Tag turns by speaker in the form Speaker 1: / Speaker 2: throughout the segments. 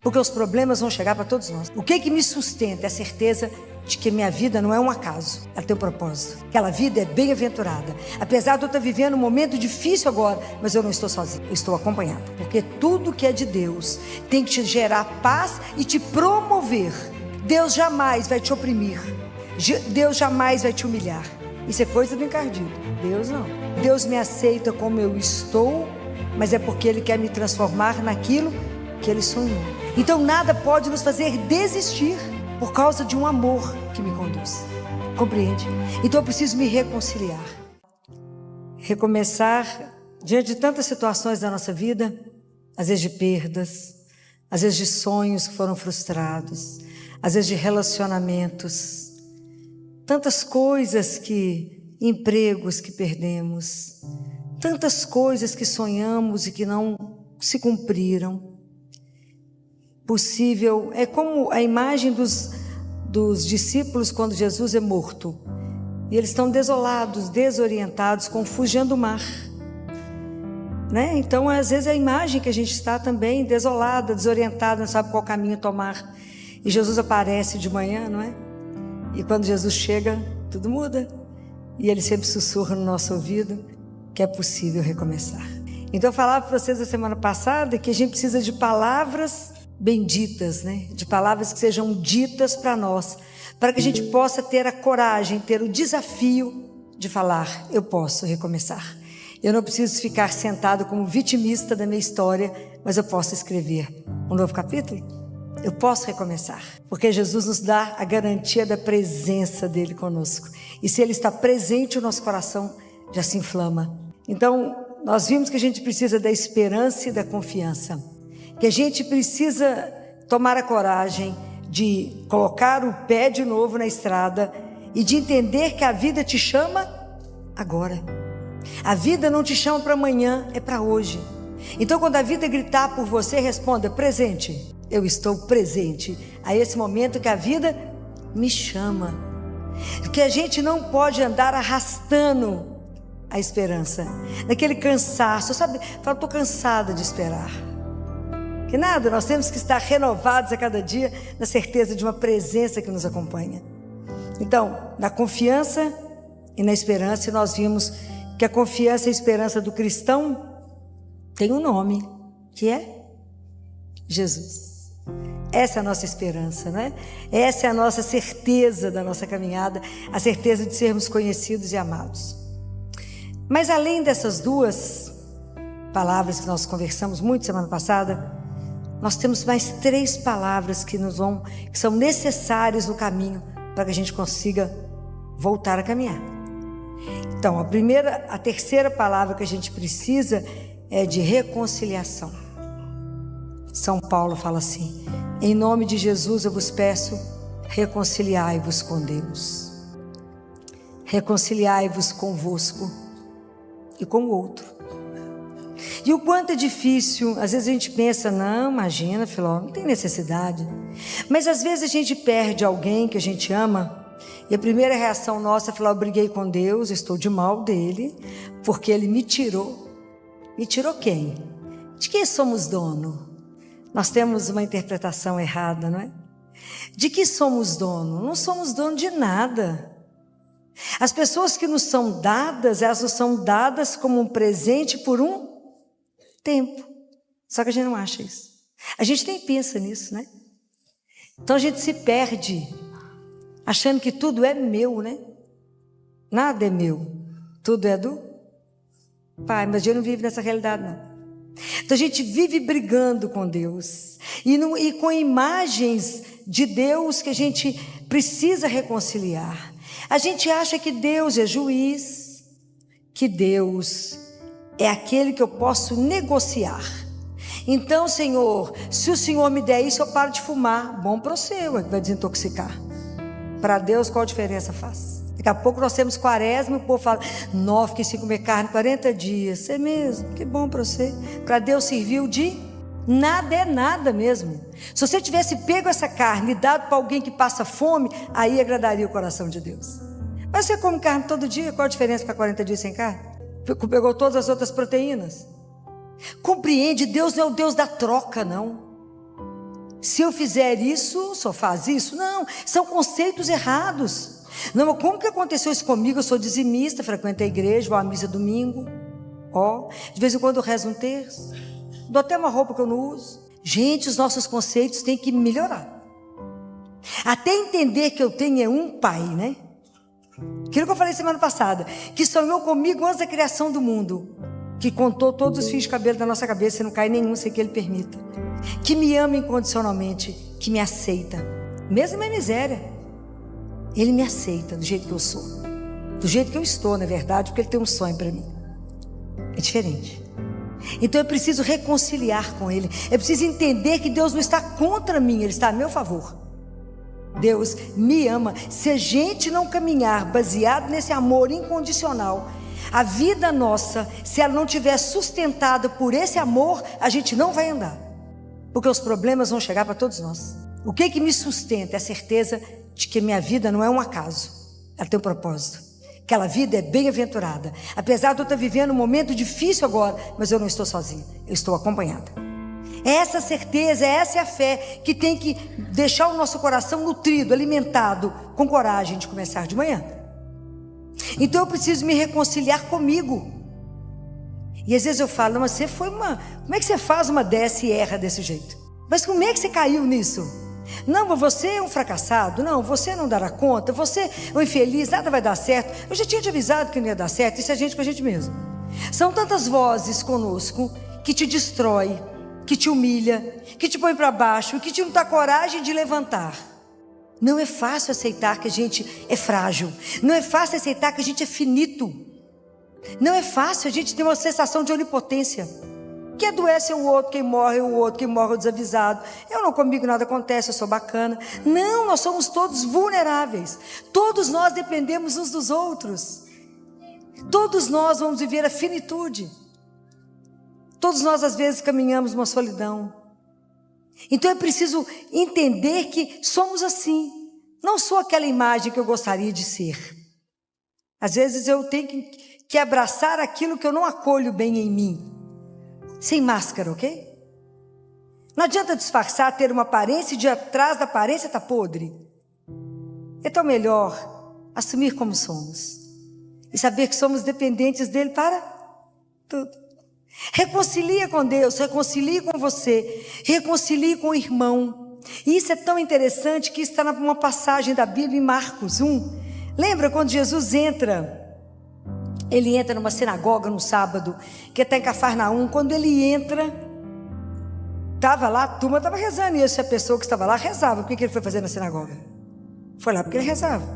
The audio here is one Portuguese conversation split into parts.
Speaker 1: Porque os problemas vão chegar para todos nós. O que me sustenta é a certeza de que minha vida não é um acaso, ela tem um propósito. Aquela vida é bem-aventurada. Apesar de eu estar vivendo um momento difícil agora, mas eu não estou sozinha, eu estou acompanhada. Porque tudo que é de Deus tem que te gerar paz e te promover. Deus jamais vai te oprimir. Deus jamais vai te humilhar. Isso é coisa do encardido. Deus não. Deus me aceita como eu estou, mas é porque Ele quer me transformar naquilo que Ele sonhou. Então nada pode nos fazer desistir por causa de um amor que me conduz. Compreende? Então eu preciso me reconciliar. Recomeçar diante de tantas situações da nossa vida, às vezes de perdas, às vezes de sonhos que foram frustrados, às vezes de relacionamentos, tantas coisas empregos que perdemos, tantas coisas que sonhamos e que não se cumpriram. Possível, é como a imagem dos discípulos quando Jesus é morto. E eles estão desolados, desorientados, confugindo o mar. Né? Então, às vezes, é a imagem que a gente está também desolada, desorientada, não sabe qual caminho tomar. E Jesus aparece de manhã, não é? E quando Jesus chega, tudo muda. E Ele sempre sussurra no nosso ouvido que é possível recomeçar. Então, eu falava para vocês a semana passada que a gente precisa de palavras benditas, né? De palavras que sejam ditas para nós, para que a gente possa ter a coragem, ter o desafio de falar: eu posso recomeçar. Eu não preciso ficar sentado como vitimista da minha história, mas eu posso escrever um novo capítulo. Eu posso recomeçar, porque Jesus nos dá a garantia da presença dele conosco. E se ele está presente, o nosso coração já se inflama. Então, nós vimos que a gente precisa da esperança e da confiança. Que a gente precisa tomar a coragem de colocar o pé de novo na estrada e de entender que a vida te chama agora. A vida não te chama para amanhã, é para hoje. Então, quando a vida gritar por você, responda: presente. Eu estou presente a esse momento que a vida me chama. Que a gente não pode andar arrastando a esperança, naquele cansaço, sabe? Fala: estou cansada de esperar. Que nada, nós temos que estar renovados a cada dia na certeza de uma presença que nos acompanha. Então, na confiança e na esperança, nós vimos que a confiança e a esperança do cristão tem um nome, que é Jesus. Essa é a nossa esperança, né? Essa é a nossa certeza da nossa caminhada, a certeza de sermos conhecidos e amados. Mas além dessas duas palavras que nós conversamos muito semana passada, nós temos mais 3 palavras que são necessárias no caminho para que a gente consiga voltar a caminhar. Então, a terceira palavra que a gente precisa é de reconciliação. São Paulo fala assim: em nome de Jesus eu vos peço, reconciliai-vos com Deus. Reconciliai-vos convosco e com o outro. E o quanto é difícil, às vezes a gente pensa: não, imagina, Filó, não tem necessidade. Mas às vezes a gente perde alguém que a gente ama, e a primeira reação nossa é falar: eu briguei com Deus, eu estou de mal dele, porque ele me tirou. Me tirou quem? De quem somos dono? Nós temos uma interpretação errada, não é? De que somos dono? Não somos dono de nada. As pessoas que nos são dadas, elas nos são dadas como um presente por um tempo. Só que a gente não acha isso. A gente nem pensa nisso, né? Então a gente se perde achando que tudo é meu, né? Nada é meu. Tudo é do Pai, mas a gente não vive nessa realidade, não. Então a gente vive brigando com Deus e com imagens de Deus que a gente precisa reconciliar. A gente acha que Deus é juiz, que Deus é aquele que eu posso negociar. Então, Senhor, se o Senhor me der isso, eu paro de fumar. Bom para você, é que vai desintoxicar. Para Deus, qual a diferença faz? Daqui a pouco nós temos quaresma e o povo fala: não, fiquei sem comer carne 40 dias. É mesmo, que bom para você. Para Deus serviu de nada, é nada mesmo. Se você tivesse pego essa carne e dado para alguém que passa fome, aí agradaria o coração de Deus. Mas você come carne todo dia, qual a diferença ficar 40 dias sem carne? Pegou todas as outras proteínas. Compreende, Deus não é o Deus da troca, não. Se eu fizer isso, só faz isso? Não, são conceitos errados. Não, como que aconteceu isso comigo? Eu sou dizimista, frequento a igreja, vou à missa domingo. De vez em quando eu rezo um terço. Dou até uma roupa que eu não uso. Gente, os nossos conceitos têm que melhorar. Até entender que eu tenho um pai, né? Aquilo que eu falei semana passada, que sonhou comigo antes da criação do mundo, que contou todos os fios de cabelo da nossa cabeça e não cai nenhum sem que ele permita, que me ama incondicionalmente, que me aceita, mesmo na miséria. Ele me aceita do jeito que eu sou, do jeito que eu estou, na verdade, porque ele tem um sonho para mim. É diferente. Então eu preciso reconciliar com ele. Eu preciso entender que Deus não está contra mim, ele está a meu favor. Deus me ama. Se a gente não caminhar baseado nesse amor incondicional, a vida nossa, se ela não estiver sustentada por esse amor, a gente não vai andar, porque os problemas vão chegar para todos nós. O que me sustenta é a certeza de que minha vida não é um acaso, ela tem um propósito. Aquela vida é bem-aventurada. Apesar de eu estar vivendo um momento difícil agora, mas eu não estou sozinha, eu estou acompanhada. Essa certeza, essa é a fé que tem que deixar o nosso coração nutrido, alimentado, com coragem de começar de manhã. Então eu preciso me reconciliar comigo. E às vezes eu falo, mas você foi como é que você faz uma dessa e erra desse jeito? Mas como é que você caiu nisso? Não, você é um fracassado, não, você não dará conta, você é um infeliz, nada vai dar certo. Eu já tinha te avisado que não ia dar certo. Isso é a gente com a gente mesmo. São tantas vozes conosco que te destrói, que te humilha, que te põe para baixo, que te não dá coragem de levantar. Não é fácil aceitar que a gente é frágil. Não é fácil aceitar que a gente é finito. Não é fácil a gente ter uma sensação de onipotência. Que adoece o outro, quem morre é o outro, quem morre é o desavisado. Eu não, comigo nada acontece, eu sou bacana. Não, nós somos todos vulneráveis. Todos nós dependemos uns dos outros. Todos nós vamos viver a finitude. Todos nós às vezes caminhamos uma solidão. Então é preciso entender que somos assim. Não sou aquela imagem que eu gostaria de ser. Às vezes eu tenho que abraçar aquilo que eu não acolho bem em mim. Sem máscara, ok? Não adianta disfarçar, ter uma aparência e de atrás da aparência está podre. Então melhor assumir como somos. E saber que somos dependentes dele para tudo. Reconcilia com Deus, reconcilie com você, reconcilie com o irmão. E isso é tão interessante que está numa passagem da Bíblia em Marcos 1. Lembra quando Jesus entra? Ele entra numa sinagoga no sábado, que está em Cafarnaum. Quando ele entra, estava lá, a turma estava rezando, e essa pessoa que estava lá rezava. O que ele foi fazer na sinagoga? Foi lá porque ele rezava.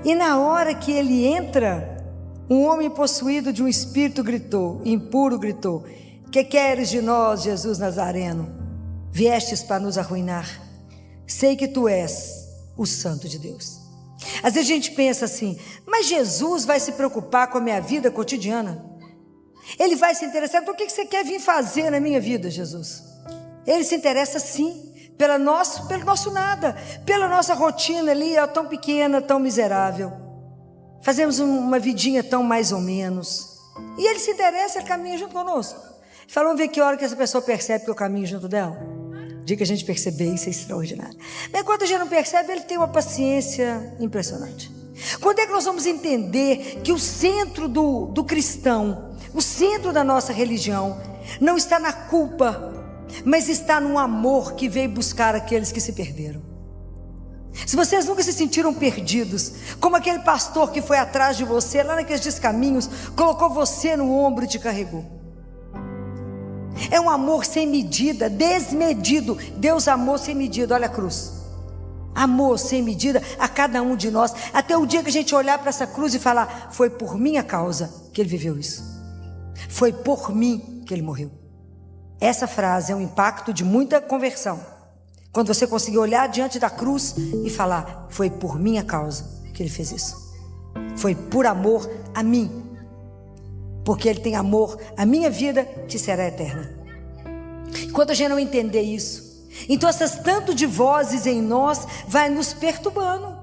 Speaker 1: E na hora que ele entra, um homem possuído de um espírito gritou, impuro gritou: que queres de nós, Jesus Nazareno? Viestes para nos arruinar? Sei que tu és o Santo de Deus. Às vezes a gente pensa assim, mas Jesus vai se preocupar com a minha vida cotidiana? Ele vai se interessar, então o que você quer vir fazer na minha vida, Jesus? Ele se interessa sim, pelo nosso nada, pela nossa rotina ali, tão pequena, tão miserável. Fazemos uma vidinha tão mais ou menos. E ele se interessa, ele caminha junto conosco. Fala, vamos ver que hora que essa pessoa percebe que eu caminho junto dela. O dia que a gente perceber, isso é extraordinário. Mas enquanto a gente não percebe, ele tem uma paciência impressionante. Quando é que nós vamos entender que o centro do cristão, o centro da nossa religião, não está na culpa, mas está no amor que veio buscar aqueles que se perderam? Se vocês nunca se sentiram perdidos, como aquele pastor que foi atrás de você, lá naqueles descaminhos, colocou você no ombro e te carregou. É um amor sem medida, desmedido. Deus amou sem medida, olha a cruz. Amor sem medida a cada um de nós, até o dia que a gente olhar para essa cruz e falar, foi por minha causa que ele viveu isso. Foi por mim que ele morreu. Essa frase é um impacto de muita conversão. Quando você conseguir olhar diante da cruz e falar, foi por minha causa que ele fez isso. Foi por amor a mim. Porque ele tem amor à minha vida, que será eterna. Enquanto a gente não entender isso, então essas tanto de vozes em nós vai nos perturbando,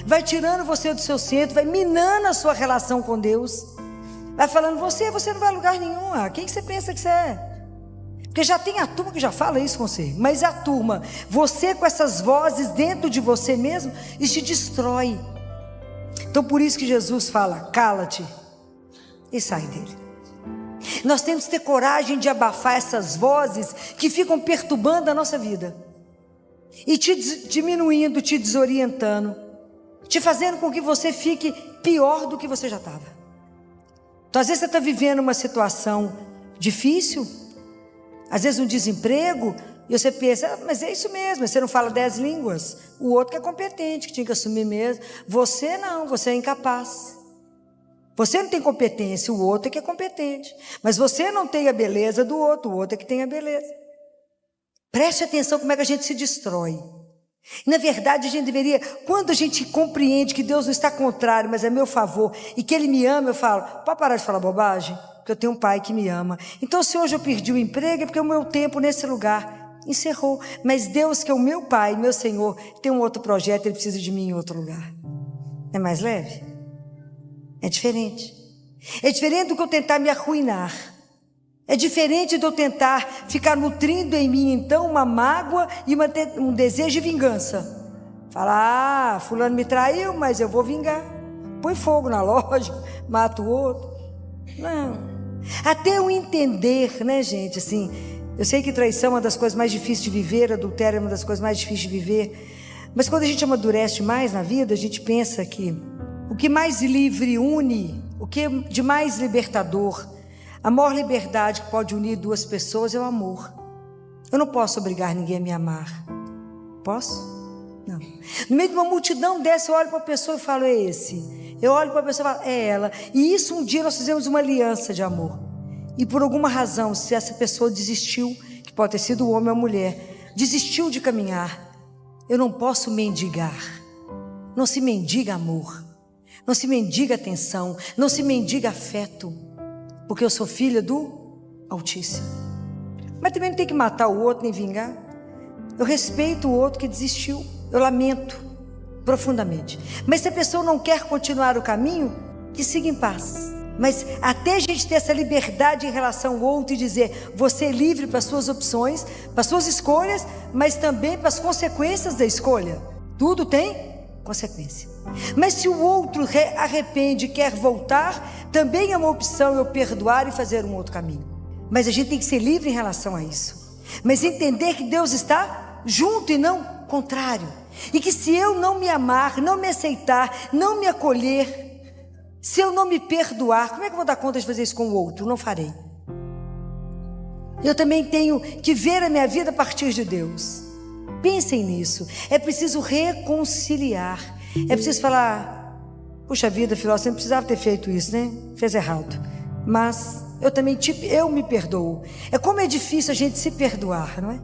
Speaker 1: vai tirando você do seu centro, vai minando a sua relação com Deus, vai falando, você não vai a lugar nenhum. Quem que você pensa que você é? Porque já tem a turma que já fala isso com você. Mas a turma, você com essas vozes dentro de você mesmo, isso te destrói. Então por isso que Jesus fala, cala-te e sai dele. Nós temos que ter coragem de abafar essas vozes que ficam perturbando a nossa vida. E te diminuindo, te desorientando, te fazendo com que você fique pior do que você já estava. Então às vezes você está vivendo uma situação difícil, às vezes um desemprego, e você pensa, mas é isso mesmo, você não fala 10 línguas, o outro que é competente, que tinha que assumir mesmo, você não, você é incapaz, você não tem competência, o outro é que é competente, mas você não tem a beleza do outro, o outro é que tem a beleza. Preste atenção como é que a gente se destrói. E, na verdade a gente deveria, quando a gente compreende que Deus não está contrário, mas é meu favor, e que Ele me ama, eu falo, pode parar de falar bobagem? Porque eu tenho um pai que me ama. Então se hoje eu perdi o emprego, é porque o meu tempo nesse lugar encerrou. Mas Deus, que é o meu pai, meu Senhor, tem um outro projeto, Ele precisa de mim em outro lugar. É mais leve? É diferente. É diferente do que eu tentar me arruinar. É diferente de eu tentar ficar nutrindo em mim então uma mágoa e um desejo de vingança. Falar, fulano me traiu, mas eu vou vingar. Põe fogo na loja, mata o outro. Não. Até eu entender, né, gente, assim, eu sei que traição é uma das coisas mais difíceis de viver, adultério é uma das coisas mais difíceis de viver, mas quando a gente amadurece mais na vida, a gente pensa que o que mais livre une, o que de mais libertador, a maior liberdade que pode unir duas pessoas é o amor. Eu não posso obrigar ninguém a me amar. Posso? Não. No meio de uma multidão dessa, eu olho para a pessoa e falo, é esse. Eu olho para a pessoa e falo, é ela. E isso um dia nós fizemos uma aliança de amor. E por alguma razão, se essa pessoa desistiu, que pode ter sido o homem ou a mulher, desistiu de caminhar, eu não posso mendigar. Não se mendiga amor. Não se mendiga atenção. Não se mendiga afeto. Porque eu sou filha do Altíssimo. Mas também não tem que matar o outro nem vingar. Eu respeito o outro que desistiu. Eu lamento profundamente. Mas se a pessoa não quer continuar o caminho, que siga em paz. Mas até a gente ter essa liberdade em relação ao outro e dizer, você é livre para as suas opções, para as suas escolhas, mas também para as consequências da escolha. Tudo tem consequência. Mas se o outro arrepende e quer voltar, também é uma opção eu perdoar e fazer um outro caminho. Mas a gente tem que ser livre em relação a isso. Mas entender que Deus está junto e não contrário. E que se eu não me amar, não me aceitar, não me acolher, se eu não me perdoar, como é que eu vou dar conta de fazer isso com o outro? Eu não farei. Eu também tenho que ver a minha vida a partir de Deus. Pensem nisso. É preciso reconciliar. É preciso falar, puxa vida, filó, você não precisava ter feito isso, né? Fez errado. Mas eu me perdoo. É como é difícil a gente se perdoar, não é?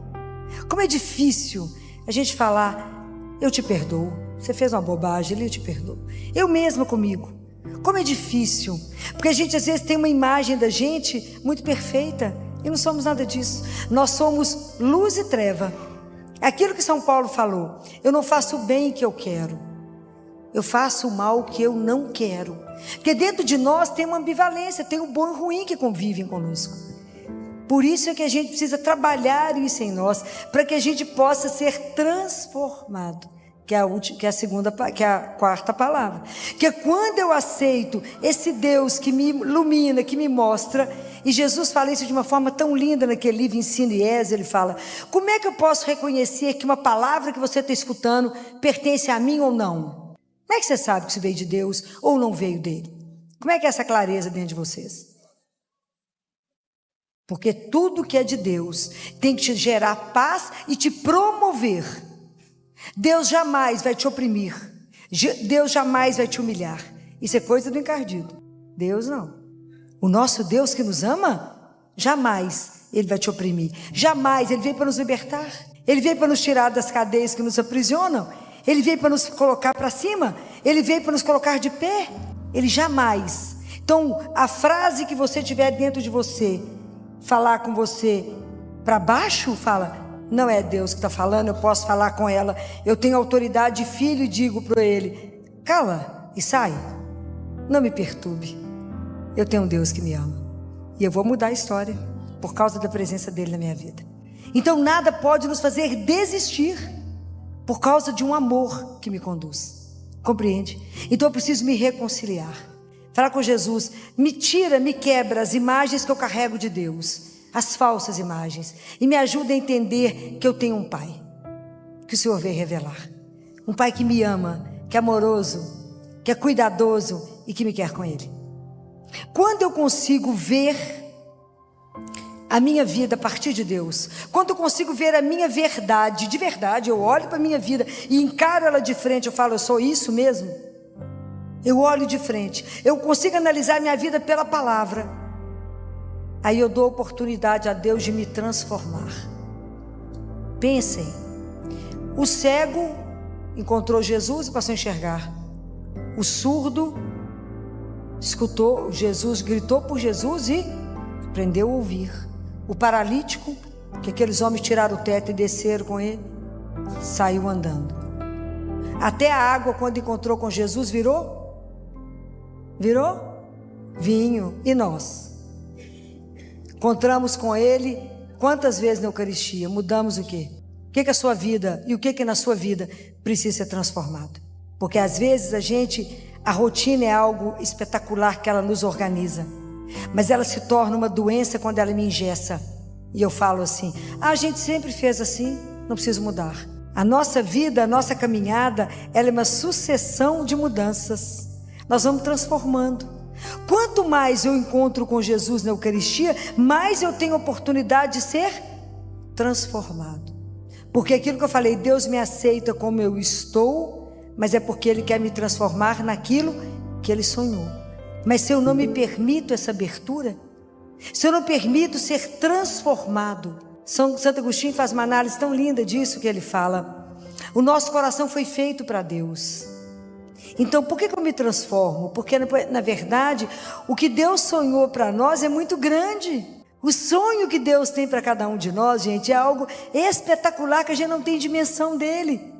Speaker 1: Como é difícil a gente falar, eu te perdoo. Você fez uma bobagem ali, eu te perdoo. Eu mesma comigo. Como é difícil. Porque a gente às vezes tem uma imagem da gente muito perfeita. E não somos nada disso. Nós somos luz e treva. Aquilo que São Paulo falou, eu não faço o bem que eu quero, eu faço o mal que eu não quero. Porque dentro de nós tem uma ambivalência, tem o bom e o ruim que convivem conosco. Por isso é que a gente precisa trabalhar isso em nós, para que a gente possa ser transformado, que é a quarta palavra. Que é quando eu aceito esse Deus que me ilumina, que me mostra. E Jesus fala isso de uma forma tão linda naquele livro Ensino e Êxodo. Ele fala, como é que eu posso reconhecer que uma palavra que você está escutando pertence a mim ou não? Como é que você sabe que isso veio de Deus ou não veio dele? Como é que é essa clareza dentro de vocês? Porque tudo que é de Deus tem que te gerar paz e te promover. Deus jamais vai te oprimir. Deus jamais vai te humilhar. Isso é coisa do encardido. Deus não. O nosso Deus que nos ama, jamais Ele vai te oprimir. Jamais. Ele veio para nos libertar. Ele veio para nos tirar das cadeias que nos aprisionam. Ele veio para nos colocar para cima. Ele veio para nos colocar de pé. Ele jamais. Então, a frase que você tiver dentro de você, falar com você para baixo, fala, não é Deus que está falando, eu posso falar com ela. Eu tenho autoridade de filho e digo para ele, cala e sai. Não me perturbe. Eu tenho um Deus que me ama. E eu vou mudar a história. por causa da presença dele na minha vida. Então nada pode nos fazer desistir por causa de um amor que me conduz. Compreende? Então eu preciso me reconciliar. Falar com Jesus, me tira, me quebra as imagens que eu carrego de Deus, as falsas imagens, e me ajuda a entender que eu tenho um Pai, que o Senhor veio revelar. Um Pai que me ama, que é amoroso, que é cuidadoso e que me quer com Ele. Quando eu consigo ver a minha vida a partir de Deus, quando eu consigo ver a minha verdade, de verdade, eu olho para a minha vida e encaro ela de frente, eu falo, eu sou isso mesmo? Eu olho de frente, eu consigo analisar a minha vida pela palavra, aí eu dou oportunidade a Deus de me transformar. Pensem, o cego encontrou Jesus e passou a enxergar, o surdo escutou Jesus, gritou por Jesus e aprendeu a ouvir. O paralítico, que aqueles homens tiraram o teto e desceram com ele, saiu andando. Até a água, quando encontrou com Jesus, virou vinho. E nós encontramos com ele quantas vezes na Eucaristia? Mudamos o quê? O que é a sua vida e o que na sua vida precisa ser transformado? Porque às vezes a rotina é algo espetacular que ela nos organiza, mas ela se torna uma doença quando ela me engessa. E eu falo assim, a gente sempre fez assim, não preciso mudar. A nossa vida, a nossa caminhada, ela é uma sucessão de mudanças. Nós vamos transformando. Quanto mais eu encontro com Jesus na Eucaristia, mais eu tenho oportunidade de ser transformado. Porque aquilo que eu falei, Deus me aceita como eu estou, mas é porque Ele quer me transformar naquilo que Ele sonhou. Mas se eu não me permito essa abertura, se eu não permito ser transformado, Santo Agostinho faz uma análise tão linda disso que ele fala, o nosso coração foi feito para Deus. Então por que eu me transformo? Porque na verdade o que Deus sonhou para nós é muito grande. O sonho que Deus tem para cada um de nós, gente, é algo espetacular que a gente não tem dimensão dele.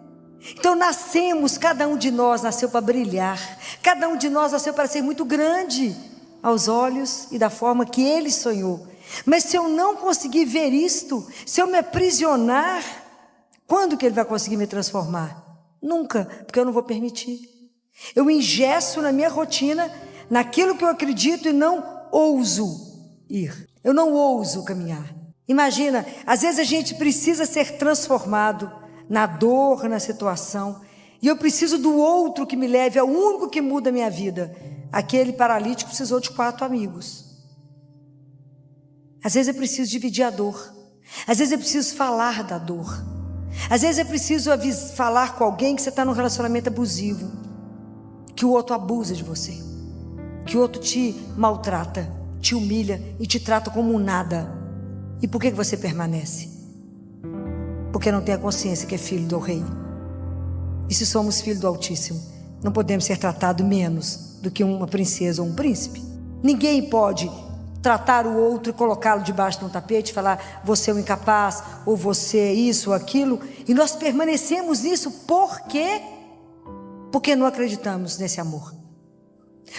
Speaker 1: Então nascemos, cada um de nós nasceu para brilhar, cada um de nós nasceu para ser muito grande aos olhos e da forma que Ele sonhou. Mas se eu não conseguir ver isto, se eu me aprisionar, quando que Ele vai conseguir me transformar? Nunca, porque eu não vou permitir. Eu engesso na minha rotina, naquilo que eu acredito e não ouso ir. Eu não ouso caminhar. Imagina, às vezes a gente precisa ser transformado na dor, na situação, e eu preciso do outro que me leve ao único que muda a minha vida. Aquele paralítico precisou de 4 amigos. Às vezes eu preciso dividir a dor, às vezes eu preciso falar da dor, às vezes eu preciso falar com alguém que você está num relacionamento abusivo, que o outro abusa de você, que o outro te maltrata, te humilha e te trata como um nada. E por que você permanece? Porque não tem a consciência que é filho do Rei. E se somos filhos do Altíssimo, não podemos ser tratados menos do que uma princesa ou um príncipe. Ninguém pode tratar o outro e colocá-lo debaixo de um tapete e falar, você é um incapaz, ou você é isso ou aquilo. E nós permanecemos nisso por quê? Porque não acreditamos nesse amor.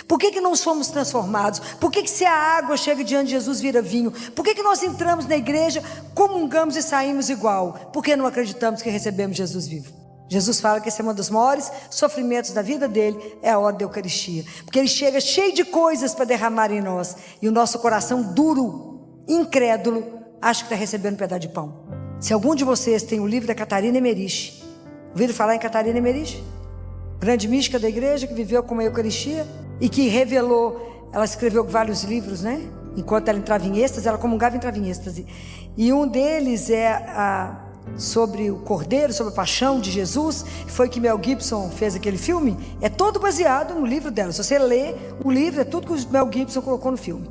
Speaker 1: Por que não somos transformados? Por que se a água chega diante de Jesus vira vinho? Por que nós entramos na igreja, comungamos e saímos igual? Porque não acreditamos que recebemos Jesus vivo. Jesus fala que esse é um dos maiores sofrimentos da vida dele, é a hora da Eucaristia. Porque ele chega cheio de coisas para derramar em nós, e o nosso coração duro, incrédulo, acha que está recebendo um pedaço de pão. Se algum de vocês tem o livro da Catarina Emmerich, ouviram falar em Catarina Emmerich? Grande mística da igreja, que viveu com a Eucaristia e que revelou, ela escreveu vários livros, né? Enquanto ela entrava em êxtase, ela comungava e entrava em êxtase. E um deles é sobre o Cordeiro, sobre a paixão de Jesus, foi que Mel Gibson fez aquele filme, é todo baseado no livro dela. Se você lê o livro, é tudo que o Mel Gibson colocou no filme.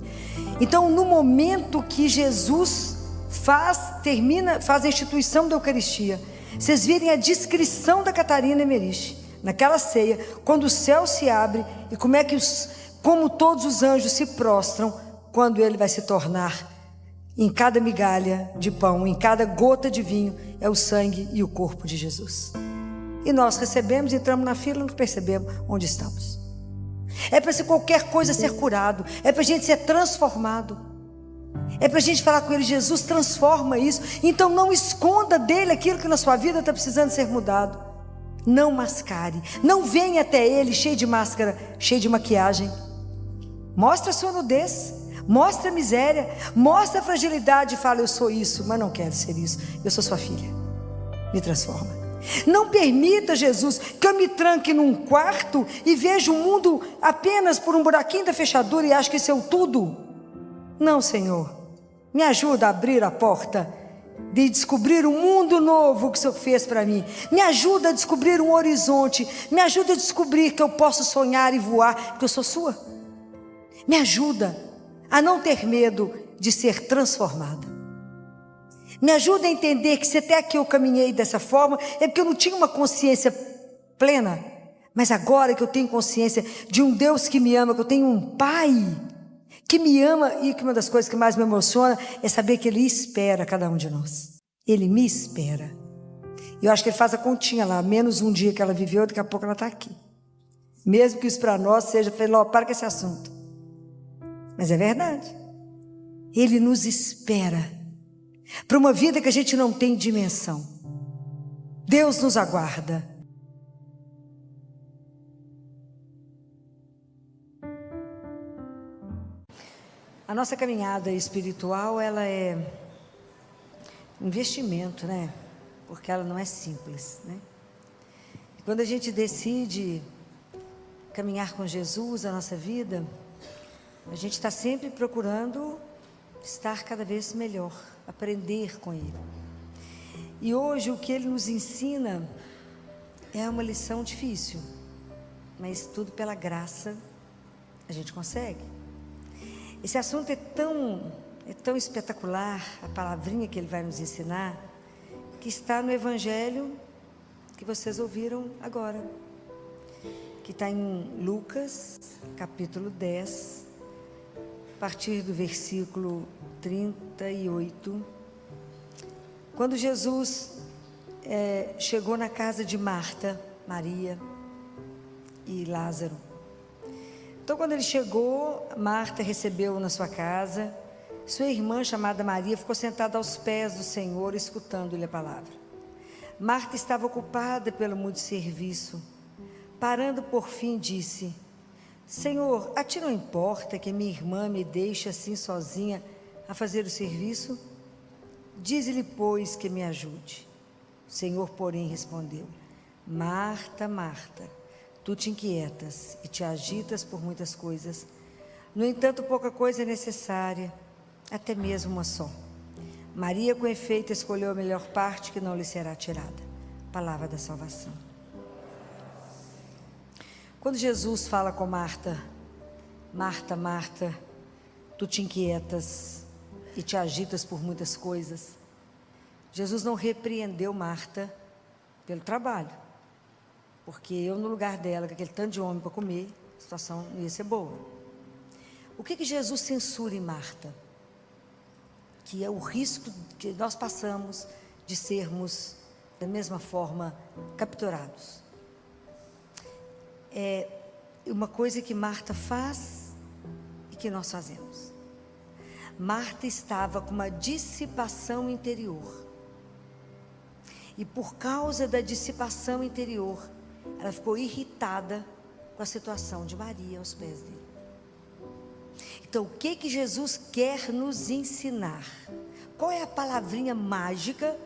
Speaker 1: Então, no momento que Jesus faz a instituição da Eucaristia, vocês virem a descrição da Catarina Emmerich, naquela ceia, quando o céu se abre, e como todos os anjos se prostram, quando ele vai se tornar, em cada migalha de pão, em cada gota de vinho, é o sangue e o corpo de Jesus. E nós recebemos, entramos na fila, não percebemos onde estamos. É para se qualquer coisa ser curado, é para a gente ser transformado. É para a gente falar com Ele: Jesus, transforma isso. Então não esconda dele aquilo que na sua vida está precisando ser mudado. Não mascare. Não venha até Ele cheio de máscara, cheio de maquiagem. Mostra a sua nudez, mostra a miséria, mostra a fragilidade e fala: eu sou isso, mas não quero ser isso. Eu sou sua filha, me transforma. Não permita, Jesus, que eu me tranque num quarto e veja o mundo apenas por um buraquinho da fechadura e acho que isso é o tudo. Não, Senhor, me ajuda a abrir a porta de descobrir um mundo novo que o Senhor fez para mim. Me ajuda a descobrir um horizonte. Me ajuda a descobrir que eu posso sonhar e voar, porque eu sou sua. Me ajuda a não ter medo de ser transformada. Me ajuda a entender que se até aqui eu caminhei dessa forma, é porque eu não tinha uma consciência plena. Mas agora que eu tenho consciência de um Deus que me ama, que eu tenho um Pai que me ama, e que uma das coisas que mais me emociona é saber que Ele espera cada um de nós. Ele me espera. E eu acho que Ele faz a continha lá, menos um dia que ela viveu, daqui a pouco ela está aqui. Mesmo que isso para nós seja: para com esse assunto. Mas é verdade. Ele nos espera para uma vida que a gente não tem dimensão. Deus nos aguarda. A nossa caminhada espiritual, ela é investimento, né? Porque ela não é simples, né? E quando a gente decide caminhar com Jesus a nossa vida, a gente está sempre procurando estar cada vez melhor, aprender com Ele. E hoje o que Ele nos ensina é uma lição difícil, mas tudo pela graça a gente consegue. Esse assunto é tão espetacular, a palavrinha que Ele vai nos ensinar, que está no Evangelho que vocês ouviram agora, que está em Lucas, capítulo 10, a partir do versículo 38, quando Jesus chegou na casa de Marta, Maria e Lázaro. Então, quando ele chegou, Marta recebeu-o na sua casa. Sua irmã, chamada Maria, ficou sentada aos pés do Senhor, escutando-lhe a palavra. Marta estava ocupada pelo muito serviço. Parando por fim, disse: Senhor, a ti não importa que minha irmã me deixe assim sozinha a fazer o serviço? Dize-lhe, pois, que me ajude. O Senhor, porém, respondeu: Marta, Marta, tu te inquietas e te agitas por muitas coisas. No entanto, pouca coisa é necessária, até mesmo uma só. Maria, com efeito, escolheu a melhor parte, que não lhe será tirada. Palavra da salvação. Quando Jesus fala com Marta: Marta, Marta, tu te inquietas e te agitas por muitas coisas, Jesus não repreendeu Marta pelo trabalho, porque eu no lugar dela, com aquele tanto de homem para comer, a situação não ia ser boa. O que Jesus censura em Marta? Que é o risco que nós passamos de sermos da mesma forma capturados. É uma coisa que Marta faz e que nós fazemos. Marta estava com uma dissipação interior. E por causa da dissipação interior, ela ficou irritada com a situação de Maria aos pés dele. Então, o que Jesus quer nos ensinar? Qual é a palavrinha mágica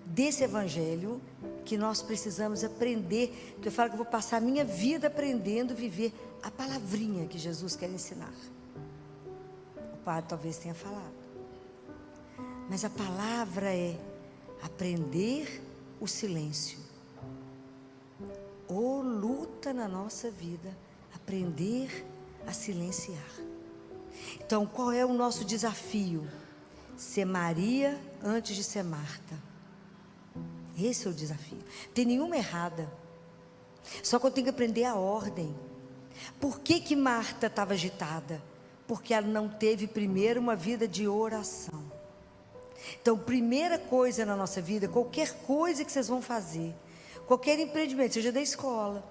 Speaker 1: desse evangelho que nós precisamos aprender? Que eu falo que eu vou passar a minha vida aprendendo a viver a palavrinha que Jesus quer ensinar. O padre talvez tenha falado, mas a palavra é aprender o silêncio. Ou luta na nossa vida, aprender a silenciar. Então, qual é o nosso desafio? Ser Maria antes de ser Marta. Esse é o desafio. Não tem nenhuma errada. Só que eu tenho que aprender a ordem. Por que Marta estava agitada? Porque ela não teve primeiro uma vida de oração. Então, primeira coisa na nossa vida, qualquer coisa que vocês vão fazer, qualquer empreendimento, seja da escola,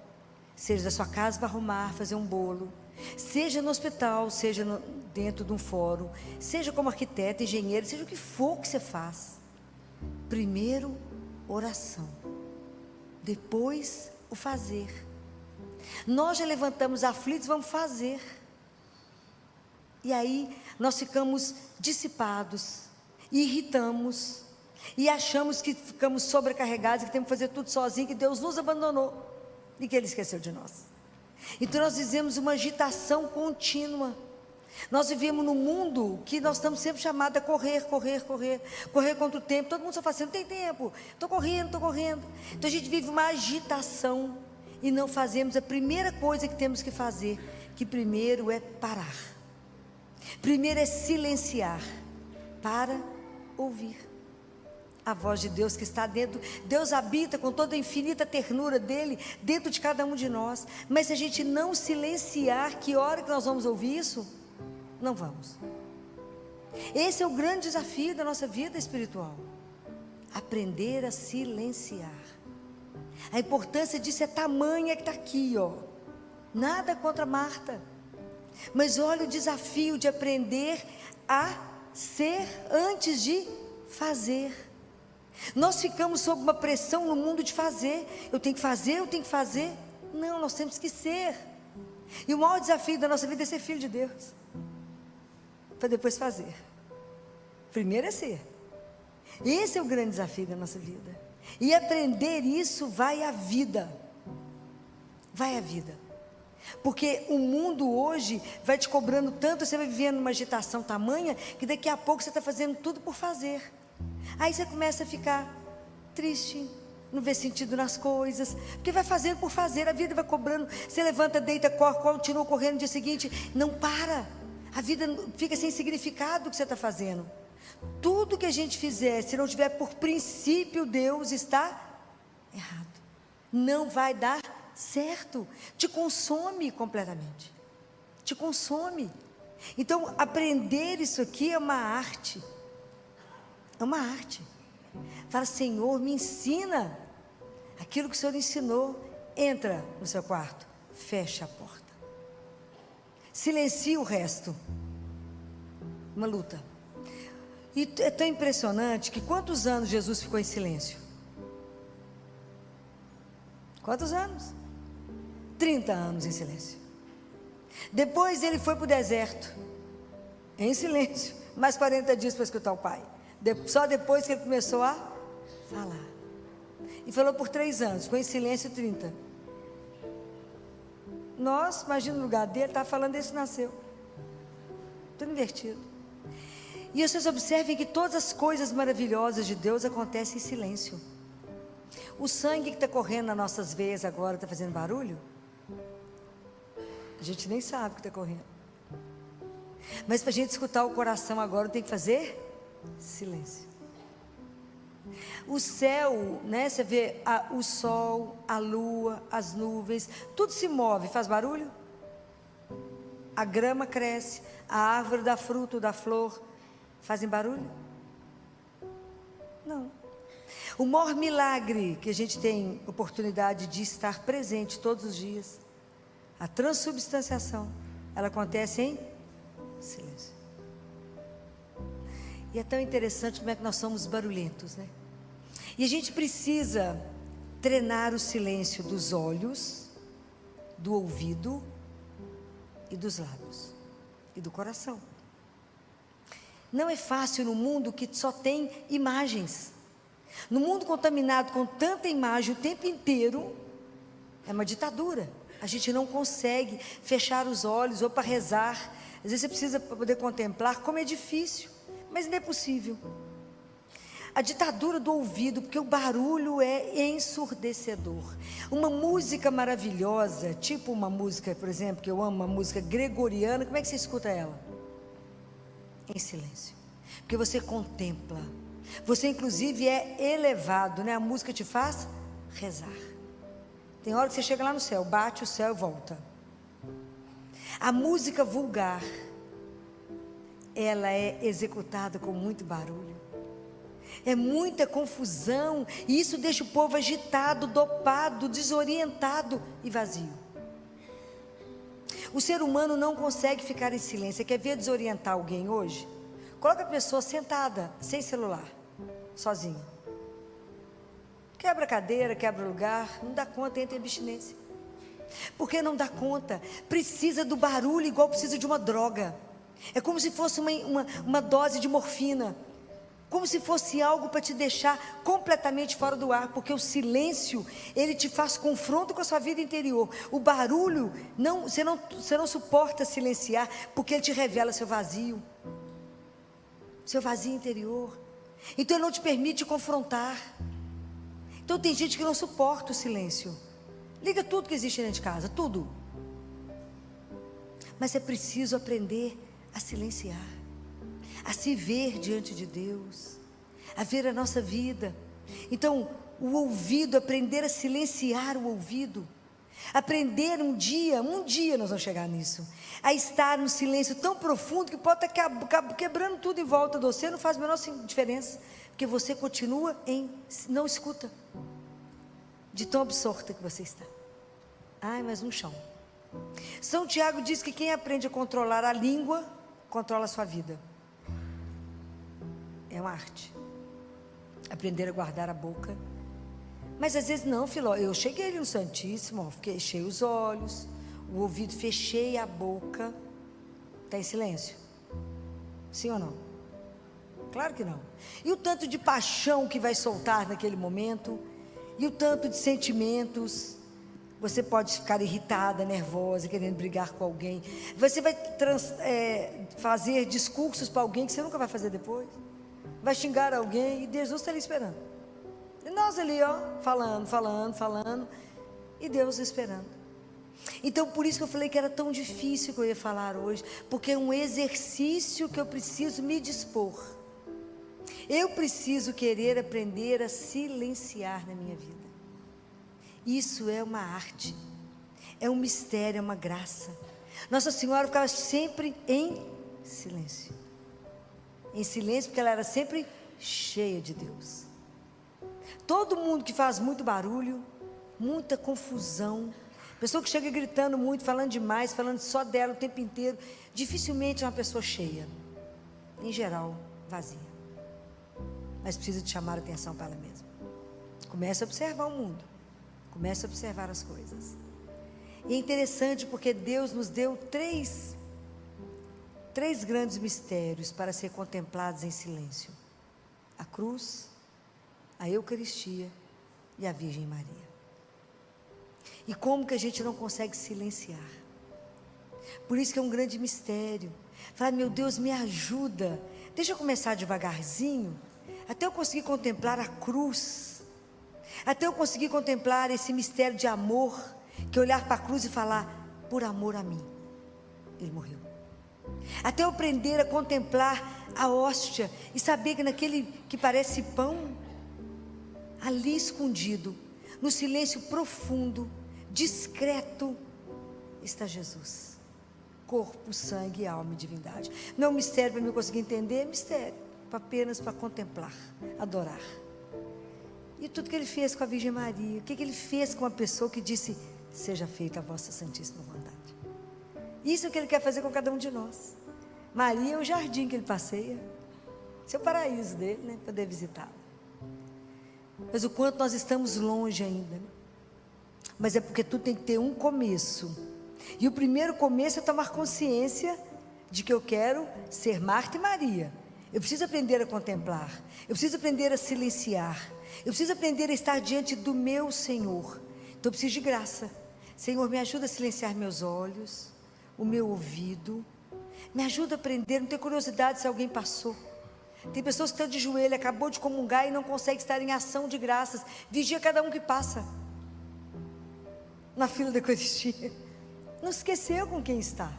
Speaker 1: seja da sua casa, vai arrumar, fazer um bolo, seja no hospital, seja dentro de um fórum, seja como arquiteto, engenheiro, seja o que for que você faz. Primeiro, oração, depois o fazer. Nós já levantamos aflitos, vamos fazer. E aí nós ficamos dissipados, e irritamos, e achamos que ficamos sobrecarregados, que temos que fazer tudo sozinho, que Deus nos abandonou e que Ele esqueceu de nós. Então nós vivemos uma agitação contínua. Nós vivemos num mundo que nós estamos sempre chamados a correr contra o tempo. Todo mundo só fala assim, não tem tempo, estou correndo. Então a gente vive uma agitação e não fazemos a primeira coisa que temos que fazer, que primeiro é parar. Primeiro é silenciar, para ouvir a voz de Deus que está dentro. Deus habita com toda a infinita ternura dele dentro de cada um de nós. Mas se a gente não silenciar, que hora que nós vamos ouvir isso? Não vamos. Esse é o grande desafio da nossa vida espiritual. Aprender a silenciar. A importância disso é tamanha que está aqui, ó. Nada contra Marta. Mas olha o desafio de aprender a ser antes de fazer. Nós ficamos sob uma pressão no mundo de fazer. Eu tenho que fazer. Não, nós temos que ser. E o maior desafio da nossa vida é ser filho de Deus, para depois fazer. Primeiro é ser. Esse é o grande desafio da nossa vida. E aprender isso vai à vida. Porque o mundo hoje vai te cobrando tanto, você vai vivendo uma agitação tamanha, que daqui a pouco você está fazendo tudo por fazer. Aí você começa a ficar triste, não vê sentido nas coisas, porque vai fazendo por fazer, a vida vai cobrando, você levanta, deita, corre, continua correndo no dia seguinte, não para, a vida fica sem significado o que você está fazendo. Tudo que a gente fizer, se não tiver por princípio Deus, está errado, não vai dar certo, te consome completamente, te consome. Então aprender isso aqui é uma arte, fala, Senhor, me ensina aquilo que o Senhor ensinou. Entra no seu quarto, fecha a porta, silencia o resto. Uma luta. E é tão impressionante que quantos anos Jesus ficou em silêncio? Quantos anos? 30 anos em silêncio. Depois ele foi para o deserto, em silêncio, mais 40 dias para escutar o Pai. Só depois que ele começou a falar. E falou por 3 anos, ficou em silêncio 30. Nós, imagina o lugar dele, estava falando desde que nasceu. Tudo invertido. E vocês observem que todas as coisas maravilhosas de Deus acontecem em silêncio. O sangue que está correndo nas nossas veias agora está fazendo barulho? A gente nem sabe o que está correndo. Mas para a gente escutar o coração agora, tem que fazer silêncio. O céu, né? Você vê o sol, a lua, as nuvens, tudo se move, faz barulho? A grama cresce, a árvore dá fruto, dá flor, fazem barulho? Não. O maior milagre que a gente tem oportunidade de estar presente todos os dias, a transubstanciação, ela acontece em silêncio. E é tão interessante como é que nós somos barulhentos, né? E a gente precisa treinar o silêncio dos olhos, do ouvido e dos lábios e do coração. Não é fácil no mundo que só tem imagens. No mundo contaminado com tanta imagem o tempo inteiro, é uma ditadura. A gente não consegue fechar os olhos ou para rezar. Às vezes você precisa para poder contemplar, como é difícil, mas não é possível. A ditadura do ouvido, porque o barulho é ensurdecedor. Uma música maravilhosa, tipo uma música, por exemplo, que eu amo, uma música gregoriana, como é que você escuta ela? Em silêncio, porque você contempla, você inclusive é elevado, né? A música te faz rezar. Tem hora que você chega lá no céu, bate o céu e volta. A música vulgar, ela é executada com muito barulho, é muita confusão, e isso deixa o povo agitado, dopado, desorientado e vazio. O ser humano não consegue ficar em silêncio. Você quer ver desorientar alguém hoje? Coloca a pessoa sentada, sem celular, sozinha. Quebra a cadeira, quebra o lugar, não dá conta, entra em abstinência. Porque não dá conta, precisa do barulho igual precisa de uma droga. É como se fosse uma dose de morfina. Como se fosse algo para te deixar completamente fora do ar, porque o silêncio, ele te faz confronto com a sua vida interior. O barulho, você não suporta silenciar, porque ele te revela seu vazio interior. Então ele não te permite confrontar. Então tem gente que não suporta o silêncio. Liga tudo que existe dentro de casa, tudo. Mas é preciso aprender a silenciar, a se ver diante de Deus, a ver a nossa vida. Então, o ouvido, aprender a silenciar o ouvido, aprender um dia nós vamos chegar nisso, a estar num silêncio tão profundo que pode estar quebrando tudo em volta de você, não faz a menor diferença, porque você continua não escuta, de tão absorta que você está. Ai, mas um chão. São Tiago diz que quem aprende a controlar a língua, controla a sua vida. É uma arte. Aprender a guardar a boca. Mas às vezes não, Filó. Eu cheguei ali no Santíssimo, fechei os olhos, o ouvido, fechei a boca. Está em silêncio? Sim ou não? Claro que não. E o tanto de paixão que vai soltar naquele momento, e o tanto de sentimentos. Você pode ficar irritada, nervosa, querendo brigar com alguém. Você vai fazer discursos para alguém que você nunca vai fazer depois. Vai xingar alguém e Jesus está ali esperando. E nós ali, falando, e Deus esperando. Então, por isso que eu falei que era tão difícil que eu ia falar hoje, porque é um exercício que eu preciso me dispor. Eu preciso querer aprender a silenciar na minha vida. Isso é uma arte, é um mistério, é uma graça. Nossa Senhora ficava sempre em silêncio. Em silêncio, porque ela era sempre cheia de Deus. Todo mundo que faz muito barulho, muita confusão, pessoa que chega gritando muito, falando demais, falando só dela o tempo inteiro, dificilmente é uma pessoa cheia. Em geral, vazia. Mas precisa de chamar a atenção para ela mesma. Comece a observar o mundo. Comece a observar as coisas. E é interessante porque Deus nos deu três grandes mistérios para ser contemplados em silêncio: a cruz, a Eucaristia e a Virgem Maria. E como que a gente não consegue silenciar? Por isso que é um grande mistério. Falar, meu Deus, me ajuda. Deixa eu começar devagarzinho, até eu conseguir contemplar a cruz, até eu conseguir contemplar esse mistério de amor, que é olhar para a cruz e falar, por amor a mim, Ele morreu. Até eu aprender a contemplar a hóstia e saber que naquele que parece pão, ali escondido, no silêncio profundo, discreto, está Jesus. Corpo, sangue, alma e divindade. Não é um mistério para mim conseguir entender, é mistério apenas para contemplar, adorar. E tudo que Ele fez com a Virgem Maria, o que Ele fez com a pessoa que disse, seja feita a vossa santíssima vontade. Isso é o que Ele quer fazer com cada um de nós. Maria é o jardim que Ele passeia. Esse é o paraíso dele, né? Poder visitá-la. Mas o quanto nós estamos longe ainda, né? Mas é porque tudo tem que ter um começo. E o primeiro começo é tomar consciência de que eu quero ser Marta e Maria. Eu preciso aprender a contemplar. Eu preciso aprender a silenciar. Eu preciso aprender a estar diante do meu Senhor. Então eu preciso de graça. Senhor, me ajuda a silenciar meus olhos, o meu ouvido. Me ajuda a aprender, não ter curiosidade se alguém passou. Tem pessoas que estão de joelho, acabou de comungar e não consegue estar em ação de graças. Vigia cada um que passa na fila da Eucaristia. Não esqueceu com quem está.